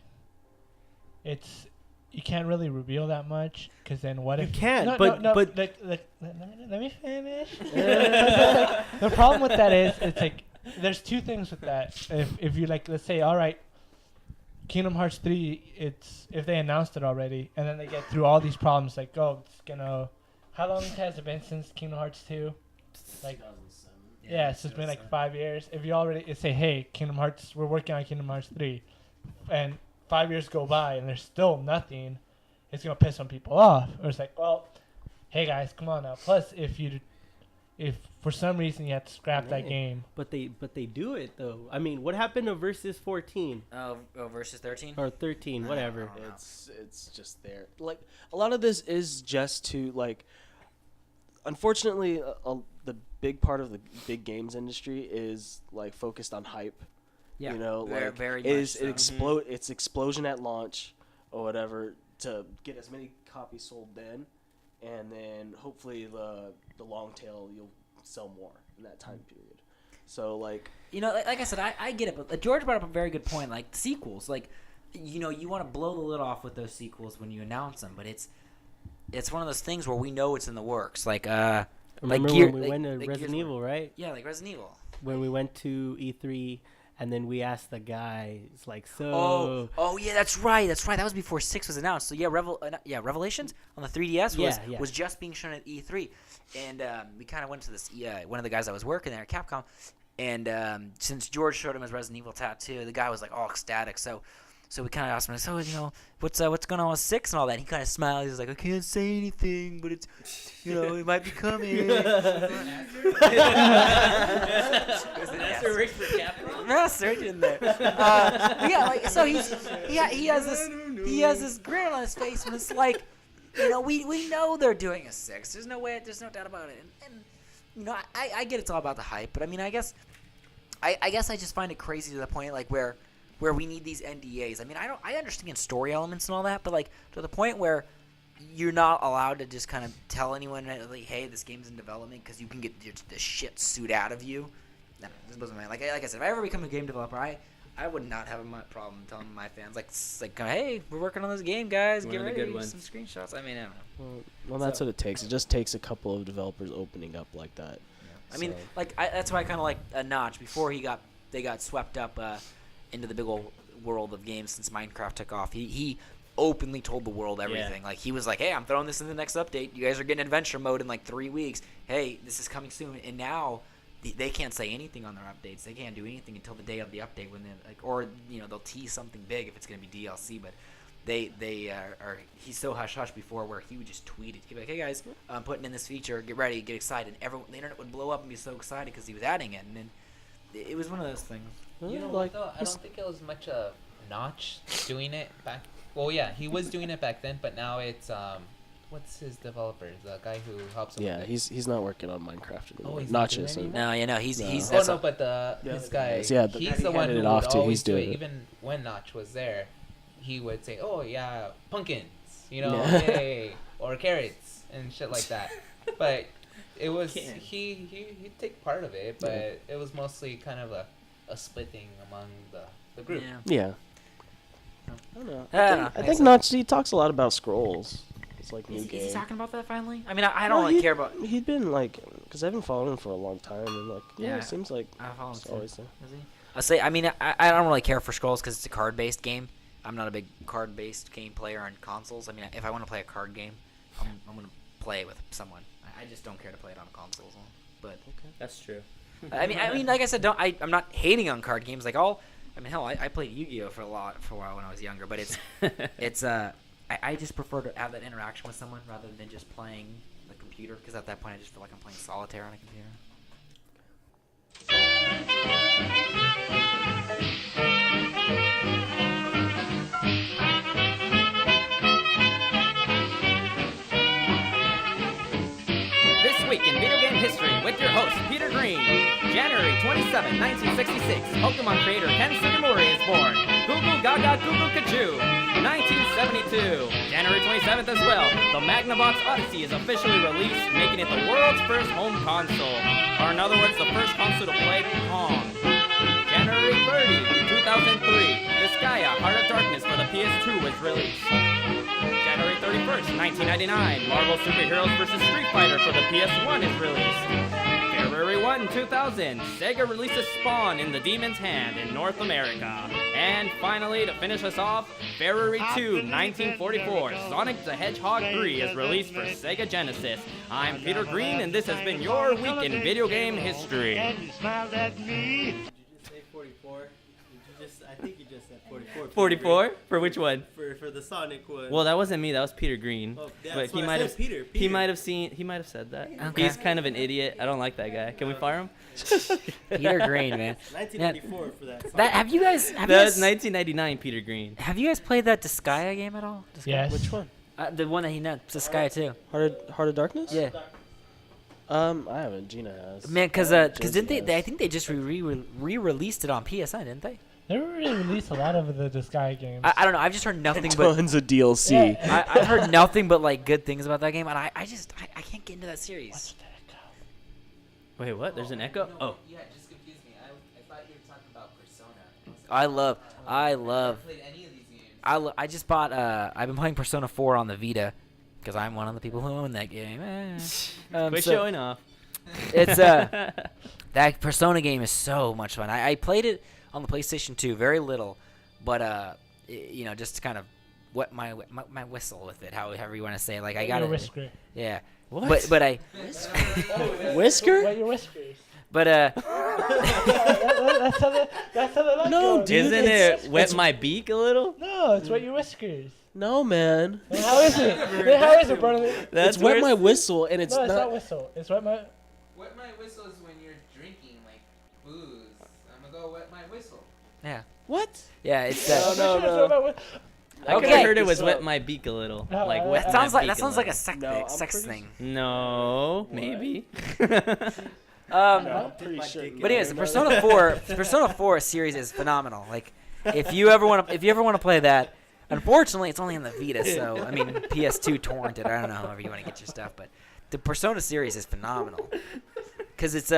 it's you can't really reveal that much because then what You if can, no, but- no, no, but- let me finish. The problem with that is it's like there's two things with that. If you like, let's say, all right, Kingdom Hearts 3, it's if they announced it already and then they get through all these problems like, oh, it's gonna, how long has it been since Kingdom Hearts 2? Like, yeah, so it's been like 5 years. If you already say, hey, Kingdom Hearts, we're working on Kingdom Hearts 3, and 5 years go by and there's still nothing, it's gonna piss some people off. Or it's like, well, hey guys, come on now. Plus, if for some reason you have to scrap that game, But they do it though. I mean, what happened to Versus 14 versus 13. or 13, whatever? It's just there. Like a lot of this is just to like. Unfortunately, the big part of the big games industry is like focused on hype. Yeah, You know, like very is much it explode? It's explosion at launch or whatever to get as many copies sold then, and then hopefully the long tail you'll sell more in that time period. So like. You know, like I said, I get it, but George brought up a very good point. Like sequels, like you know, you want to blow the lid off with those sequels when you announce them, but it's one of those things where we know it's in the works. Like Remember Gear- when we went to like Resident Gears- Evil, right? Yeah, like Resident Evil. When we went to E3, and then we asked the guy, it's like, so. Oh yeah, that's right. That was before 6 was announced. So yeah, Revelations on the 3DS was just being shown at E3, and we kind of went to this. One of the guys that was working there at Capcom, and since George showed him his Resident Evil tattoo, the guy was like all ecstatic. So we kind of asked him, so you know, what's going on with 6 and all that. And he kind of smiled. He was like, I can't say anything, but it's, you know, it might be coming. Master Race for Capcom? Master in there. Yeah, like so he has this grin on his face, and it's like, you know, we know they're doing a 6. There's no doubt about it. And you know, I get it's all about the hype, but I mean, I guess I just find it crazy to the point like where we need these NDAs. I mean, I understand story elements and all that, but like to the point where you're not allowed to just kind of tell anyone like, hey, this game's in development because you can get the shit sued out of you. No, this doesn't matter. Like I said, if I ever become a game developer, I would not have a problem telling my fans like hey, we're working on this game, guys. One Get of the ready. good ones. Some screenshots. I mean, I don't know. Well, that's what it takes. It just takes a couple of developers opening up like that. I mean, So- like that's why I kind of like a Notch before they got swept up into the big old world of games since Minecraft took off. He openly told the world everything. Like, he was like, hey, I'm throwing this in the next update. You guys are getting adventure mode in like 3 weeks. Hey, this is coming soon. And now they can't say anything on their updates. They can't do anything until the day of the update when they or they'll tease something big if it's going to be DLC. But he's so hush hush before where he would just tweet it. He'd be like, hey guys, I'm putting in this feature. Get ready, get excited. The internet would blow up and be so excited because he was adding it. And then it was one of those things. You know what, though? I don't think it was much of Notch doing it back. Well, yeah, he was doing it back then, but now it's what's his developer? The guy who helps him. Yeah, he's not working on Minecraft anymore. he's Notch not is. doing it No, he's. But this guy, Yeah, he's he the one handed who it off would to, always he's do doing it. it. Even when Notch was there, he would say, "Oh yeah, pumpkins," Yeah. yay, or carrots and shit like that. But it was he'd take part of it, but it was mostly kind of a splitting among the group. Yeah. I don't know. I I think Notch, he talks a lot about scrolls. It's like new Is game. he talking about that finally? I mean, I don't really care about. He'd been like, because I've been following him for a long time, and like, Yeah. it seems like I follow him it's too. always there. Is he? I say, I mean, I don't really care for Scrolls because it's a card-based game. I'm not a big card-based game player on consoles. I mean, if I want to play a card game, I'm going to play it with someone. I just don't care to play it on consoles. But That's true. I mean, like I said, I'm not hating on card games. Like hell, I played Yu-Gi-Oh for a while when I was younger. But I just prefer to have that interaction with someone rather than just playing the computer. Because at that point, I just feel like I'm playing solitaire on a computer. This week in video game history with your host, Peter Green. January 27, 1966, Pokemon creator Ken Sugimori is born. Google Gaga Google Kachoo. 1972, January 27th as well, the Magnavox Odyssey is officially released, making it the world's first home console. Or in other words, the first console to play Pong. January 30, 2003, Disgaea Heart of Darkness for the PS2 was released. January 31st, 1999, Marvel Superheroes vs. Street Fighter for the PS1 is released. February 1, 2000, Sega releases Spawn in the Demon's Hand in North America. And finally, to finish us off, February 2, 1944, Sonic the Hedgehog 3 is released for Sega Genesis. I'm Peter Green, and this has been your week in video game history. Did you say 44? I think you just said 44. 44? For which one? For the Sonic one. Well, that wasn't me. That was Peter Green. Oh, but that's he what I might said, have. Peter. He might have seen. He might have said that. Okay. He's kind of an idiot. I don't like that guy. Can we fire him? Peter Green, man. 1994 for that. That have you guys? That was 1999. Peter Green. Have you guys played that Disgaea game at all? Yes. Which one? The one that he named, Disgaea 2. Heart of Darkness? Yeah. I haven't. Gina has. Man, because Jesse didn't they? I has. think they just re-released it on PSN, didn't they? They really released a lot of the Disgaea games. I don't know. I've just heard nothing but Tons of DLC. Yeah. I've heard nothing but like good things about that game, and I can't get into that series. Wait, what? There's an echo? Oh. Yeah, it just confused me. I thought you were talking about Persona. I love. Never played any of these games. I just bought. I've been playing Persona 4 on the Vita because I'm one of the people who own that game. Quit So showing off. it's that Persona game is so much fun. I played it on the PlayStation 2, very little, but just to kind of wet my whistle with it, however you want to say it. Like I got your it. whisker. Yeah. What? But I. Whisker? Wet your whiskers. But that's how the line No, goes. dude. Isn't it wet my beak a little? No, it's wet your whiskers. No, man. Then how is it? Then how is it, brother? That's It's wet where my whistle, and it's No, it's not not. whistle. It's wet my. Wet my whistle is when you're drinking like booze. I'm gonna go wet my whistle. yeah. What? Yeah, it's No, no. I could Okay. have heard it was So- wet my beak a little. No, Like that wet that my sounds like beak a little. sex pretty thing. No, maybe. I'm pretty sure. But anyways, the Persona 4 series is phenomenal. Like, if you ever want to play that, unfortunately, it's only on the Vita. So I mean, PS2 torrented. I don't know however you want to get your stuff, but the Persona series is phenomenal because it's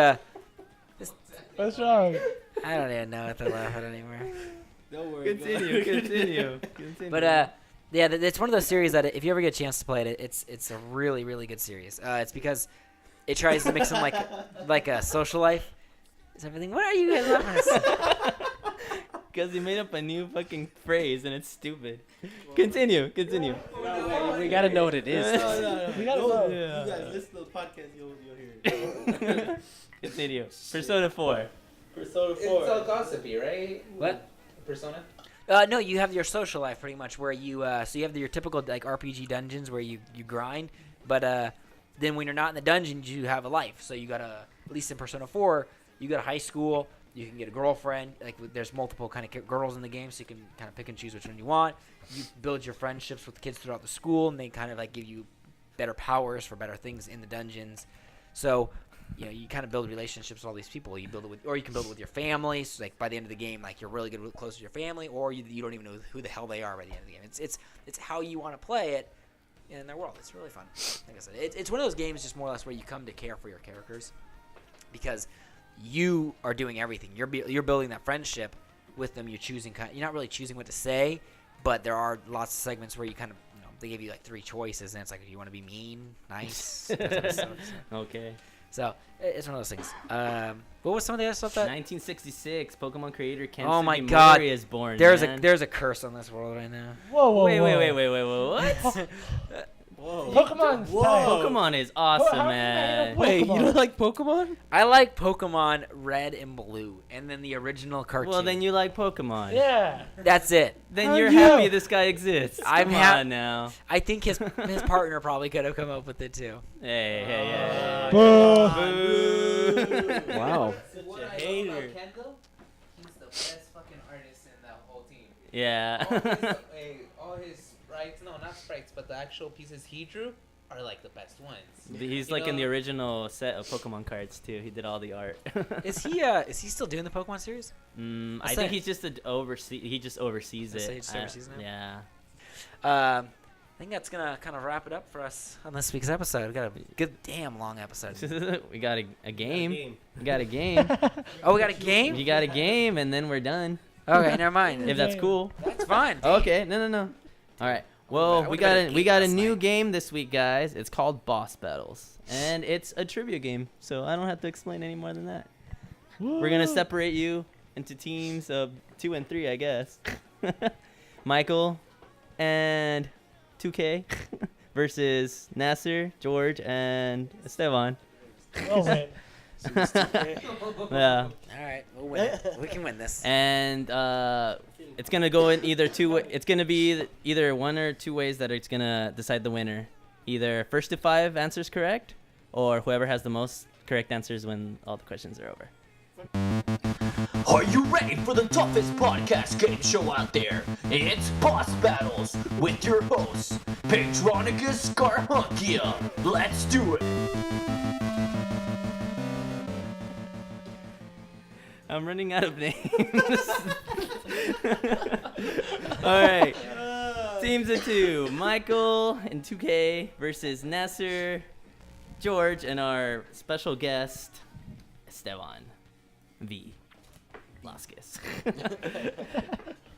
What's wrong? I don't even know what to laugh at anymore. Don't worry. Continue. But yeah, it's one of those series that if you ever get a chance to play it, it's a really really good series. It's because it tries to mix in like a social life. Is everything? What are you guys laughing at? Because he made up a new fucking phrase and it's stupid. Continue. No, we gotta know what it is. No. We gotta know. You guys listen to the podcast, you'll hear it. Continue. Persona 4. Persona 4. It's all gossipy, right? What? Persona? No, you have your social life pretty much where you so you have your typical like RPG dungeons where you grind, but then when you're not in the dungeons you have a life. So you got at least in Persona 4, you go to high school, you can get a girlfriend. Like there's multiple kind of girls in the game, so you can kind of pick and choose which one you want. You build your friendships with kids throughout the school, and they kind of like give you better powers for better things in the dungeons. So you kind of build relationships with all these people. You build it with, or you can build it with your family. So like by the end of the game, like you're really good close to your family, or you don't even know who the hell they are by the end of the game. It's how you want to play it in their world. It's really fun. Like I said, it's one of those games just more or less where you come to care for your characters because you are doing everything. You're building that friendship with them. You're not really choosing what to say, but there are lots of segments where you kind of they give you like 3 choices, and it's like if you want to be mean, nice, that type of stuff. Okay. So it's one of those things. What was some of the other stuff that? 1966, Pokemon creator Ken Oh my God. Sugimori is born. There's man. a curse on this world right now. Whoa, Wait, whoa. what? Whoa. Pokemon. Pokemon is awesome, How man. Wait, you don't like Pokemon? I like Pokemon Red and Blue, and then the original cartoon. Well, then you like Pokemon. Yeah. That's it. Then How you're you? happy this guy exists. I'm Come hap- on now. I think his partner probably could have come up with it too. Hey. Boo. Boo. Wow. What I hater. love about Kendall, he's the best fucking artist in that whole team. Yeah. All his sprites, no, not sprites, but the actual pieces he drew are like the best ones. He's You like in know- the original set of Pokemon cards too. He did all the art. Is he still doing the Pokemon series? I think he's just he just oversees I say it. he just oversees it now? Yeah. I think that's gonna kind of wrap it up for us on this week's episode. We got a good damn long episode. We got a game. Game. We got a game. Oh, we got a game? You got a game, and then we're done. Okay, never mind. If that's cool. That's fine. Okay. No. All right. Well, I we would've been at got 8 a last new night. game this week, guys. It's called Boss Battles, and it's a trivia game. So I don't have to explain any more than that. We're gonna separate you into teams of 2 and 3, I guess. Michael and 2K versus Nasser, George, and Esteban. Oh, wait. Yeah. All right, we'll win it. We can win this. And it's gonna go in either it's gonna be either 1 or 2 ways that it's gonna decide the winner. Either first to 5 answers correct, or whoever has the most correct answers when all the questions are over. Are you ready for the toughest podcast game show out there? It's Boss Battles with your hosts, Petronicus Scarhunkia. Let's do it! I'm running out of names. All right. Teams of 2. Michael and 2K versus Nasser, George, and our special guest, Esteban V. Lasquez.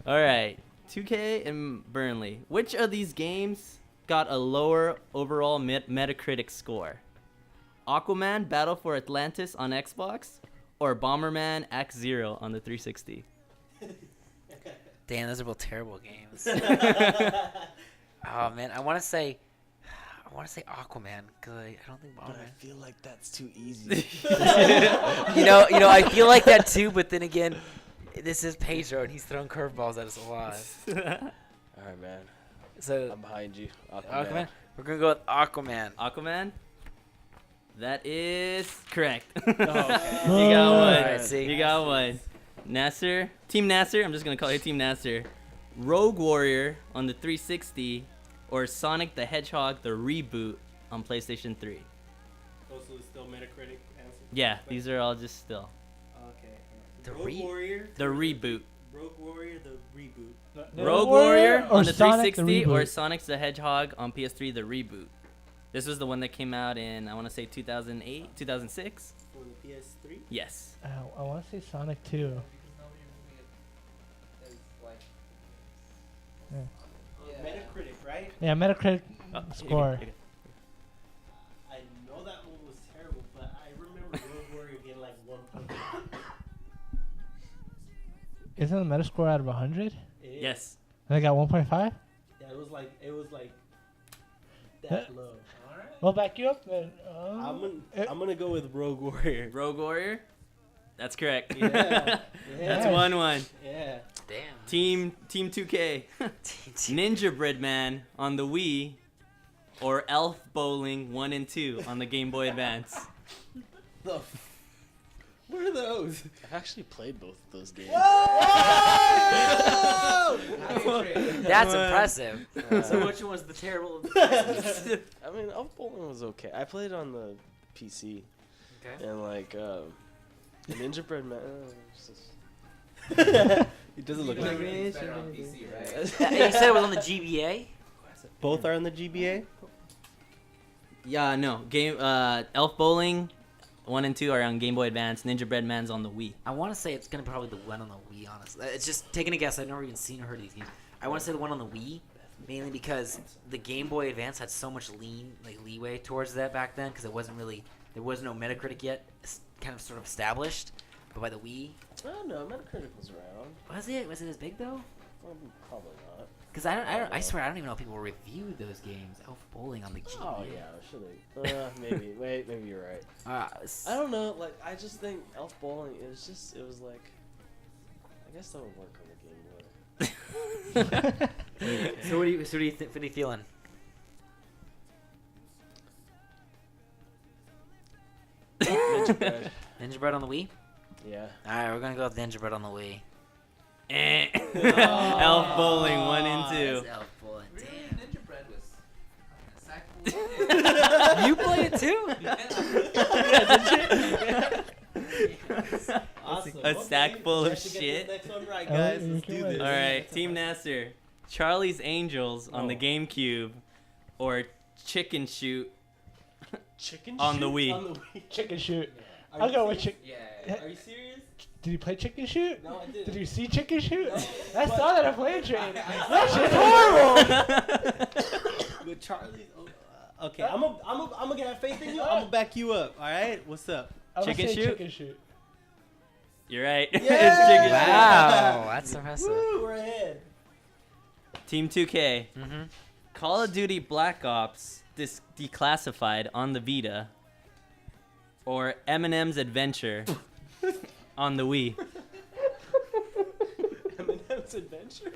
All right. 2K and Burnley. Which of these games got a lower overall Metacritic score? Aquaman Battle for Atlantis on Xbox, or Bomberman Act Zero on the 360? Damn, those are both terrible games. Oh man, I want to say Aquaman because I don't think But I Bomberman. feel like that's too easy. you know, I feel like that too. But then again, this is Pedro and he's throwing curveballs at us a lot. All right, man. So I'm behind you. Aquaman. We're gonna go with Aquaman. Aquaman? That is correct. Oh, You got Alright, one. see. You got one. Nasser, Team Nasser. I'm just gonna call you Team Nasser. Rogue Warrior on the 360, or Sonic the Hedgehog the reboot on PlayStation 3. Also, still Metacritic answer. Yeah, these are all just still Okay. The Rogue Warrior. the reboot. Rogue Warrior, the reboot. Rogue Warrior or on the Sonic the 360, or reboot? Sonic the Hedgehog on PS3 the reboot. This was the one that came out in, I want to say 2008, 2006. For the PS3. Yes. I want to say Sonic 2. Metacritic, right? Yeah, Metacritic score. I know that one was terrible, but I remember Rogue Warrior getting like 1 point. isn't the Metascore out of 100? Yes. And I got 1.5. Yeah, it was like that low. Well, back you up then. I'm gonna go with Rogue Warrior. Rogue Warrior. That's correct. Yeah. That's 1-1. Yeah. Damn. Team 2K. Ninja Bread Man on the Wii, or Elf Bowling 1 and 2 on the Game Boy Advance. What are those? I've actually played both of those games. That's impressive. So which one was the terrible? I mean, Elf Bowling was okay. I played on the PC. Okay. And like, the Gingerbread Man. It doesn't look like it. You said it was on the GBA. Both are on the GBA. Yeah, no. Elf Bowling 1 and 2 are on Game Boy Advance. Ninja Bread Man's on the Wii. I want to say it's gonna probably the one on the Wii. Honestly, it's just taking a guess. I've never even seen or heard of these games. I want to say the one on the Wii, mainly because the Game Boy Advance had so much leeway towards that back then, because there was no Metacritic yet, kind of sort of established. But by the Wii, I don't know. Metacritic was around. was it as big though? Well, probably not. Because I swear I don't even know if people reviewed those games. Elf Bowling on the GBA. Oh yeah, should have. Maybe. Wait, maybe you're right. I don't know. Like, I just think Elf Bowling. It was like. I guess that would work on the Game Boy. So what are you feeling? Ninja Bread. Ninja Bread on the Wii? Yeah. Alright, we're gonna go with Ninja Bread on the Wii. Elf Bowling 1 and 2. It's Elf Bowling. Damn. Ninja Bread was You play it too? Awesome. A sack full of Let's get shit. this next one right, guys. Oh, Let's do you this. All right, Team Nasser. Charlie's Angels on the Oh. GameCube, or Chicken Shoot Chicken on the Wii. On the Wii. Chicken shoot. Are I'll you go with serious? chicken. Are you serious? Did you play chicken shoot? No, I didn't. Did you see chicken shoot? No, I but- saw that on Play Train. I That saw shit's it. horrible. With Charlie. Okay, I'm gonna have faith in you. I'm gonna back you up. All right, what's up? I'm gonna Chicken say shoot? Chicken shoot. You're right. Yeah! It's Chicken Shoot. Wow, that's impressive. Woo, we're ahead. Team 2K. Mm-hmm. Call of Duty Black Ops Declassified on the Vita, or Eminem's Adventure on the Wii. Eminem's Adventure?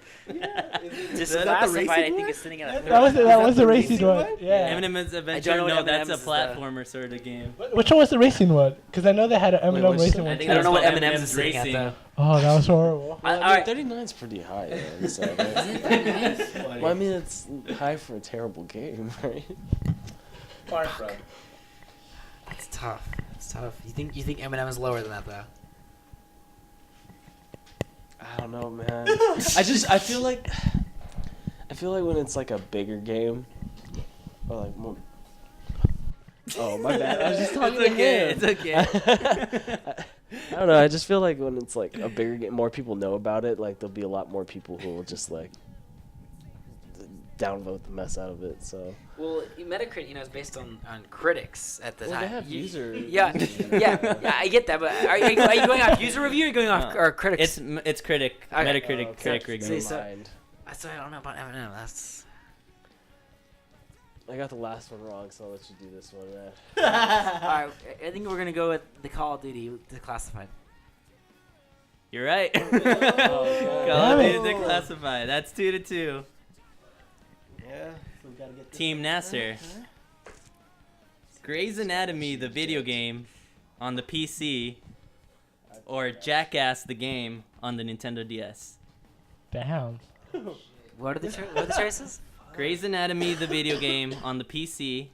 Just that the classified, I racing think one? it's sitting at a That was the the racing racing one. one? Yeah. Eminem's know Adventure? what No, that's Eminem's a is, platformer sort of game. Which one was the racing one? Because I know they had an Eminem which racing one? one. I think I don't know what it's called Eminem's is sitting at Racing. though. Oh, that was horrible. Well, I mean, Alright. 39 is pretty high, man. So, well, I mean, it's high for a terrible game, right? Far from. It's tough. It's tough. You think Eminem is lower than that though? I don't know, man. I feel like when it's like a bigger game, or like more. Oh, my bad. I was just talking to him. It's okay. I don't know. I just feel like when it's like a bigger game, more people know about it. Like there'll be a lot more people who will just like downvote the mess out of it. So. Well, Metacritic, is based on critics at the Well, time. they have user. Yeah, yeah, I get that, but are you going off user review or are you going off or critics? It's critic. Okay. Metacritic Oh, critic never review. So- mind. So I don't know about Eminem. That's I got the last one wrong, so I'll let you do this one, man. all right. I think we're gonna go with the Call of Duty Declassified. You're right. Oh, Call of Damn Duty it. Declassified. That's 2-2. Yeah. So we gotta get this Team one. Nasser. Grey's Anatomy, the video game, on the PC, or Jackass, the game, on the Nintendo DS. Damn. What are the choices? Grey's Anatomy, the video game, on the PC,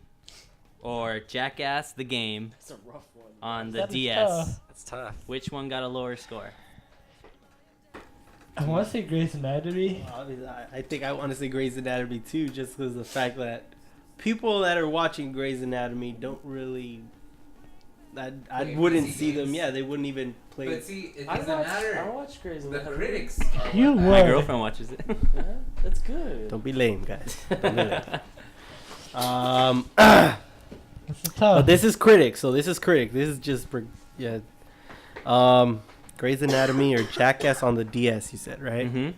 or Jackass, the game, It's a rough one. on the That is DS. tough. That's tough. Which one got a lower score? I want to say Grey's Anatomy. I think I want to say Grey's Anatomy too, just because the fact that people that are watching Grey's Anatomy don't really. I Play wouldn't PC see them. games. Yeah, they wouldn't even play. But see, it I doesn't matter. watch Grey's The Anatomy. critics are You what would. My matter. girlfriend watches it. Yeah, that's good. Don't be lame, guys. Don't be lame. This is tough. But this is critic, so this is critic. This is just for yeah. Grey's Anatomy or Jackass on the DS, you said, right? Mm-hmm.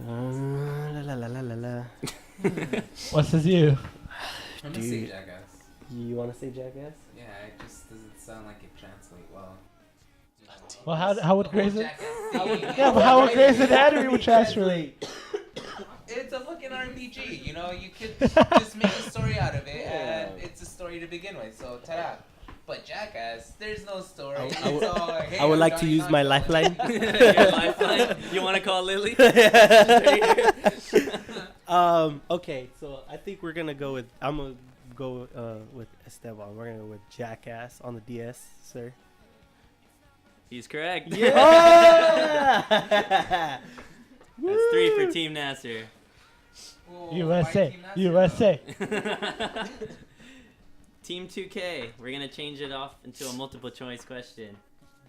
La la la la la. What says you? I'm gonna gonna say say Jackass. You want to say Jackass? Yeah, it just doesn't sound like it translate well. Well, how would Grey's Jackass Yeah, but how would Grey's Anatomy would translate? It's a fucking RPG, you know. You could just make a story out of it, and it's a story to begin with. So, ta-da! But Jackass, there's no story. I would like to use my lifeline. Your lifeline? You want to call Lily? Okay, so I think we're gonna go with. I'm gonna go with Esteban. We're gonna go with Jackass on the DS, sir. He's correct. Yeah. That's 3 for Team Nasser. Whoa, USA, my team Nasser, USA. Team 2K, we're going to change it off into a multiple choice question.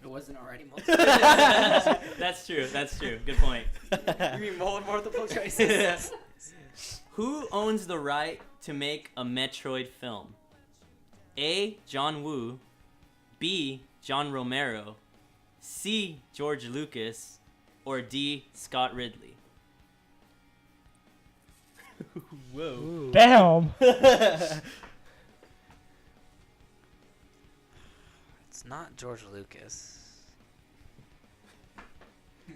It wasn't already multiple. That's true. Good point. You mean multiple choices? Who owns the right to make a Metroid film? A. John Woo, B. John Romero, C. George Lucas, or D. Scott Ridley? Whoa. Damn. It's not George Lucas.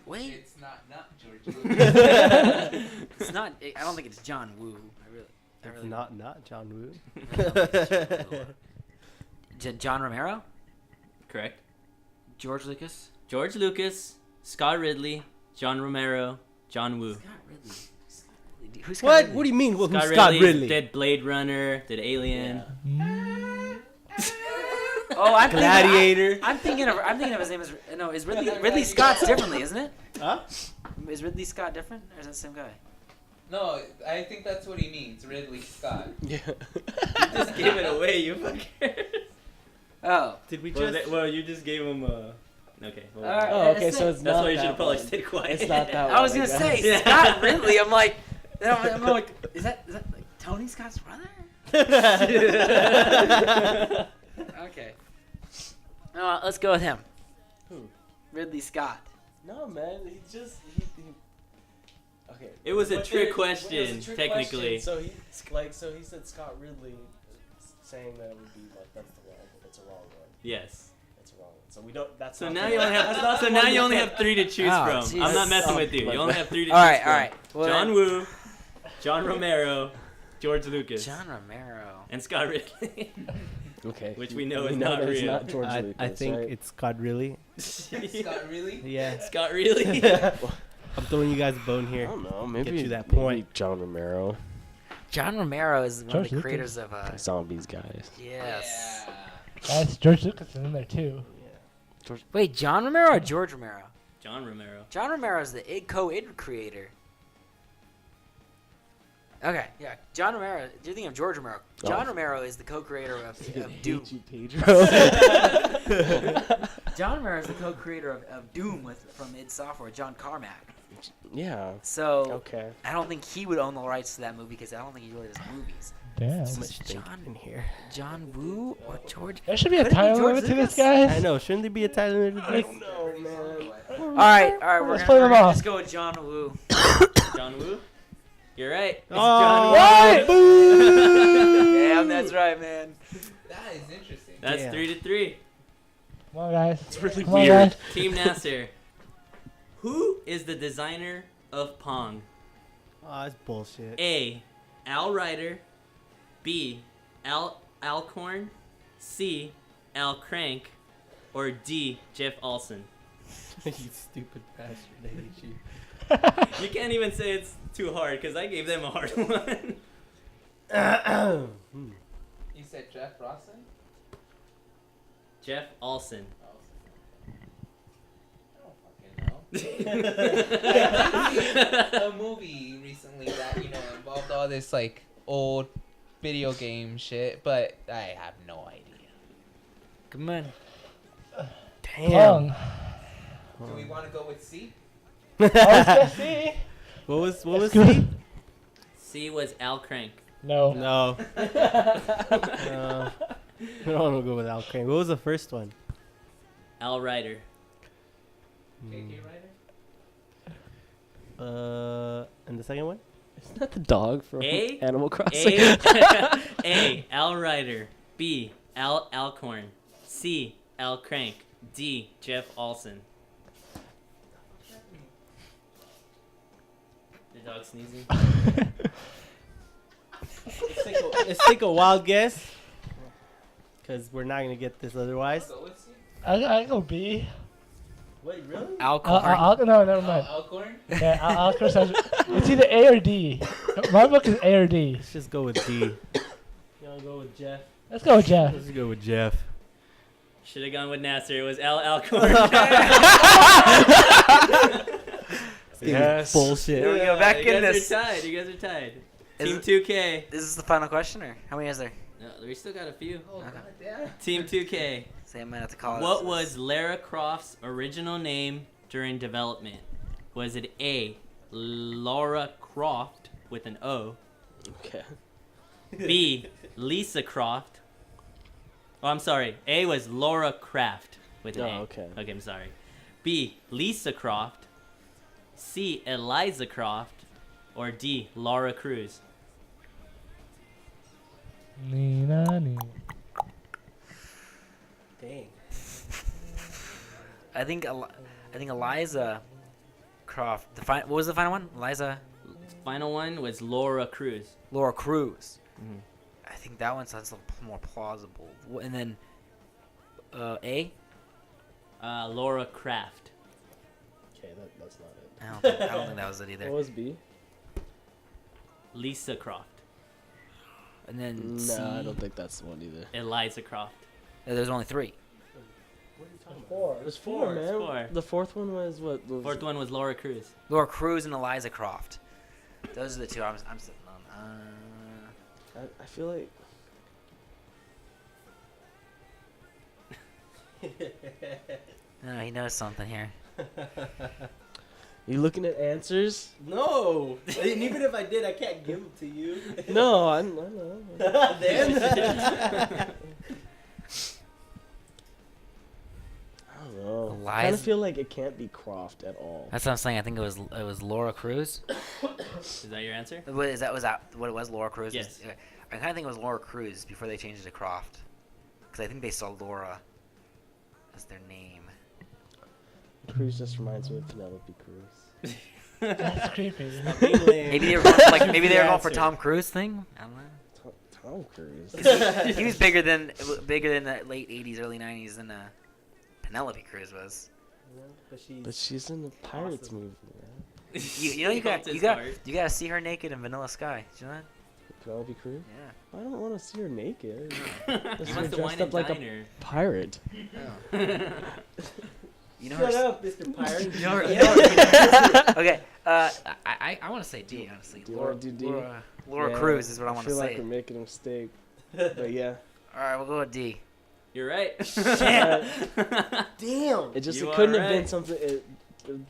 Wait, It's not George Lucas. it's not. I don't think it's John Woo. I It's really. not John Woo. John Romero, Correct. George Lucas, George Lucas, Scott Ridley, John Romero, John Woo. Scott Ridley. Who's Scott What? Ridley? What do you mean? Well, who's Scott Scott Ridley Ridley? did Blade Runner, did Alien. Oh, I'm Gladiator. I'm thinking of his name as no. Is Ridley Scott's differently, isn't it? Huh? Is Ridley Scott different, or is that the same guy? No, I think that's what he means, Ridley Scott. Yeah. You just gave it away, you fucker. Oh, Did we Well, just? well, you just gave him a. Okay. Well, Alright. Oh, okay, so it's that's not why you should that have probably one. stayed quiet. It's not that one. I was gonna say Yeah. Scott Ridley. I'm like, is that like Tony Scott's brother? Okay. No, let's go with him. Who? Ridley Scott. No, man. He just. Okay. It was a But trick it was a question, trick technically. question, so he said Scott Ridley, saying that it would be like that's the wrong. It's a wrong one. Yes. It's a wrong one. So we don't. That's. So not now the you one. only have. That's not So the now one you only that- have 3 to choose Oh, from. Jesus. I'm not messing with you. You only have 3 to choose All right, from. all right. Well, John Woo, John Romero, George Lucas, John Romero. and Scott Ridley. Okay. Which we know is know not that it's real. not George I Lucas, think right? it's Scott Ridley. Scott, really? Yeah. Scott Ridley. I'm throwing you guys a bone I here. don't know. Maybe you that maybe point. John Romero. John Romero is one George of the Lucas. creators of Zombies guys. yes. Guys, George Lucas is in there too. Wait, John Romero or George Romero? John Romero. John Romero is the co-id creator. Okay, yeah. John Romero. You're thinking of George Romero. John Oh. Romero is the co-creator of Doom. Pedro. John Romero is the co-creator of Doom from id Software, John Carmack. Yeah. So Okay. I don't think he would own the rights to that movie because I don't think he really does movies. Damn. So much it's thinking in here. John Woo or George? There should be a Could it be time George limit to this, Lucas? guys. I know. Shouldn't there be a time limit to this? No, man. All right. We're Let's gonna, play them we're gonna off. just go with John Woo. John Woo. You're right. It's Oh, John Woo. What? Yeah, that's right, man. That is interesting. That's Damn. 3 to 3. Come on, guys. It's really Come on, weird. guys. Team Nasser. Who is the designer of Pong? Oh, that's bullshit. A. Al Ryder. B. Al Alcorn. C. Al Crank. Or D. Jeff Olson. You stupid bastard. I hate you. You can't even say it's too hard because I gave them a hard one. You said Jeff Rawson? Jeff Olson. I don't fucking know. A movie recently that involved all this like old video game shit, but I have no idea. Come on. Pong. Do we want to go with C? I was gonna see. What was Let's C? go. C was Al Crank. No. No. I don't want to go with Al Crane. What was the first one? Al Ryder. JK writer? And the second one? Isn't that the dog from A? Animal Crossing? A. Al Ryder. B. Al Alcorn. C. Al Crank. D. Jeff Olson. The dog sneezing. Let's take a wild guess. Because we're not going to get this otherwise. I go B. Wait, really? Alcorn. No, never mind. Alcorn? Yeah, Alcorn sounds. It's either A or D. My book is A or D. Let's just go with D. You want to go with Jeff? Let's go with Jeff. Let's go with Jeff. Should have gone with Nasser. It was Al Alcorn. Yes. Bullshit. There we go. Back you in guys this. are tied. You guys are tied. Is Team it- 2K. Is this the final question, or how many is there? No, we still got a few. Okay. Team 2K. So I might have to call it. What was Lara Croft's original name during development? Was it A. Laura Croft with an O? Okay. B. Lisa Croft. Oh, I'm sorry. A was Laura Craft with an Oh, A. okay. Okay, I'm sorry. B. Lisa Croft. C. Eliza Croft. Or D. Laura Cruz. Nina. Dang. I think Eliza Croft. What was the final one? Eliza Final one was Laura Cruz. Laura Cruz. Mhm. I think that one sounds a little more plausible. And then A. Laura Craft. Okay, that's not it. I don't think that was it either. What was B? Lisa Croft. And then No, C. I don't think that's the one either. Eliza Croft. There's only 3. Four. It was four, It's man. four. The fourth one was what? Was Fourth one was Laura Cruz. Laura Cruz and Eliza Croft. Those are the two I'm sitting on. I feel like. No, he knows something here. You looking at answers? No. And even if I did, I can't give them to you. No, I know. Then. I don't know. I kind Eliza- of feel like it can't be Croft at all. That's what I'm saying. I think it was Laura Cruz. Is that your answer? Was that what it was? Laura Cruz. Yes. I kind of think it was Laura Cruz before they changed it to Croft, because I think they saw Laura as their name. Cruz just reminds me of Penelope Cruz. That's creepy. Maybe they were going for Tom Cruise thing. I don't know. Tom Cruise. He was bigger than the late '80s, early '90s than Penelope Cruz was. But she's in the Pirates movie, man. You gotta see her naked in Vanilla Sky. Did you know that? Penelope Cruz? Yeah. I don't want to see her naked. He Just wants to dressed wine up and like diner. a pirate. You know Shut her. up, Mr. Pirate. You know her. Okay. I want to say D. Honestly, Do you wanna do D? Laura Yeah, Cruz is what I want to feel say. like we're making a mistake. But yeah. All right, we'll go with D. You're right. Damn. It just You it couldn't are have been right. something.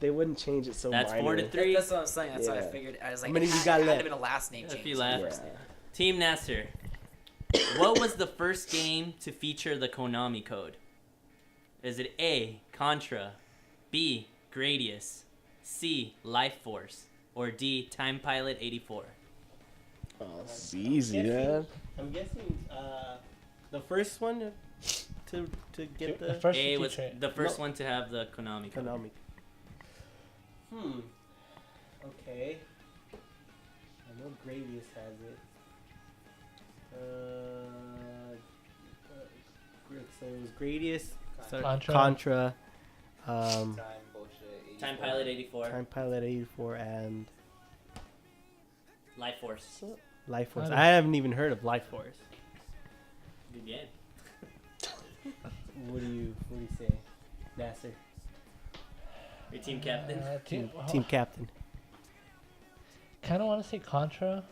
They wouldn't change it so That's minor. 4-3. That's what I'm saying. That's what I Yeah. figured. I was like, How many it you had got to have left? been a last name If change. you left. Yeah. Team Nasser. What was the first game to feature the Konami code? Is it A. Contra, B. Gradius, C. Life Force, or D. Time Pilot 84? Oh, it's easy, man. I'm guessing the first one to get The the first A was feature. the first one to have the Konami code. Konami. Okay. I know Gradius has it. So it was Gradius, Contra. Contra, Time Pilot 84, Time Pilot 84, and Life Force. Life Force. I I haven't even heard of Life Force. Good game. What do you say, Nasser? Your team captain. Team captain. Kind of want to say Contra.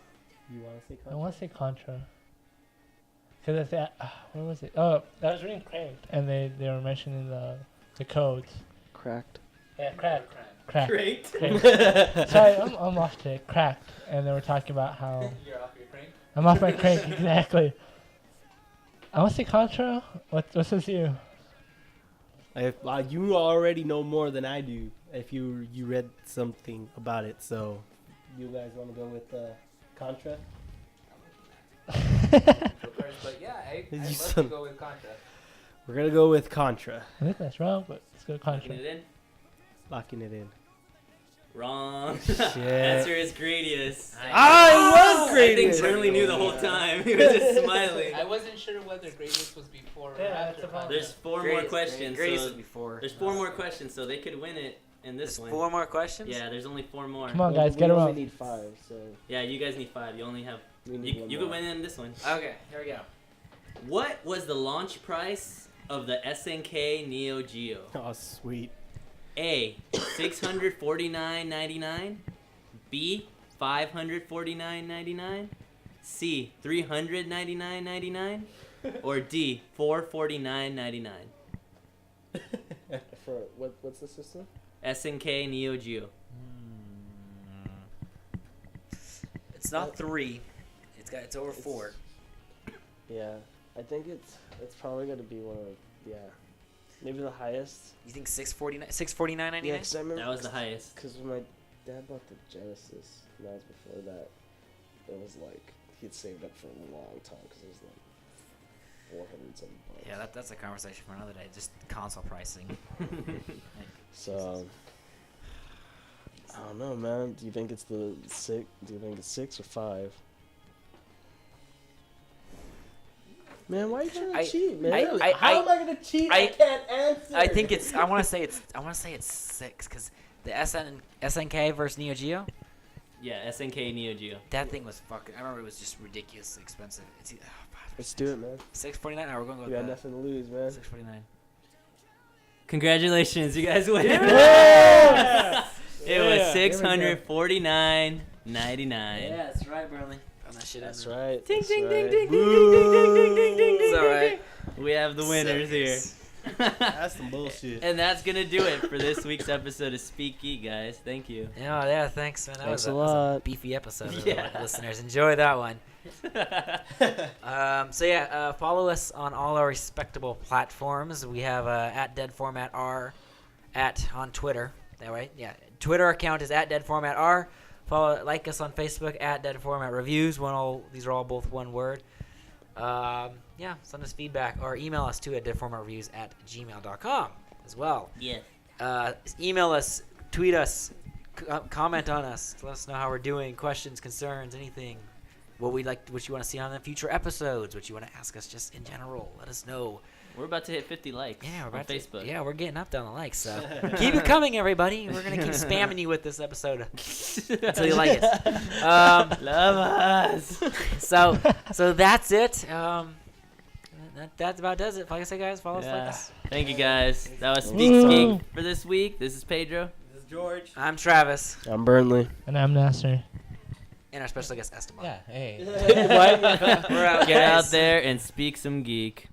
You want to say I Contra? want to say Contra. Because where was it? Oh, that was reading Cranked, and they were mentioning the codes. Cracked. Yeah, Cracked. Great. Sorry, I'm off to Cracked, and they were talking about how You're off your crank? I'm off my crank exactly. I want to say Contra. What says you? If you already know more than I do, if you read something about it, so you guys want to go with Contra? But yeah, I'd love to son. go with Contra. We're gonna go with Contra. I think that's wrong, but let's go Locking Contra. it in. Locking it in. Wrong. Shit. Answer is Gradius. I was I great. think Burnley knew the whole time. He was just smiling. I wasn't sure whether Greatness was before or Yeah, after it's about- Contra. There's four more questions. Grace So was before. there's four more questions, so they could win it in this There's one. 4 more questions? Yeah, there's only 4 more. Come on, guys, we get them only up. need 5, so Yeah, you guys need 5. You only have. we need You one could more. win in this one. Okay, here we go. What was the launch price of the SNK Neo Geo? Oh, sweet. A. $649.99. B. $549.99. C. $399.99. Or D. $449.99. For what's the system? SNK Neo Geo. It's not 3. It's over 4. Yeah, I think it's probably gonna be one of maybe the highest. You think 649.99? Yeah, 'cause I remember That was the highest. because when my dad bought the Genesis, and that was before that, it was like he had saved up for a long time because it was like $400 Yeah, that's a conversation for another day. Just console pricing. So I don't know, man. Do you think it's the 6? Do you think it's 6 or 5? Man, why are you trying to cheat, man? How am I gonna cheat? I can't answer. I think it's. I want to say it's 6 because the SNK versus Neo Geo. Yeah, SNK Neo Geo. That thing was fucking. I remember it was just ridiculously expensive. It's Let's do it, man. $649. We're gonna go We with got that. nothing to lose, man. $649. Congratulations, you guys win. Yeah! It was $649.99. Yeah, that's right, Burnley. Found that shit That's out. right. Ding, that's ding, right. ding, ding, ding, ding, ding, ding, ding, ding, ding, It's all right. We have the winners here. That's some bullshit. And that's gonna do it for this week's episode of Speak Geek, guys. Thank you. Yeah, thanks, man. That Thanks was a that was lot. beefy episode. Yeah. Listeners, enjoy that one. Follow us on all our respectable platforms. We have at DeadFormatR on Twitter. That right? Yeah. Twitter account is at DeadFormatR. Like us on Facebook at DeadFormatReviews. These are all both one word. Send us feedback or email us too at deadformatreviews@gmail.com as well. Yeah. Email us, tweet us, comment on us. Let us know how we're doing. Questions, concerns, anything. What you want to see on the future episodes. What you want to ask us just in general. Let us know. We're about to hit 50 likes Yeah, we're on about Facebook. Yeah, we're getting up down the likes. So keep it coming, everybody. We're gonna keep spamming you with this episode until you like it. Love us. So that's it. That about does it. Like I said, guys, follow us, like us. Thank you, guys. That was Speak Geek for this week. This is Pedro. This is George. I'm Travis, I'm Burnley. And I'm Nasser. and our special guest Esteban. Yeah, hey. We're out. Get guys. out there and speak some geek.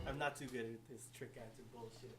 I'm not too good at this trick answer bullshit.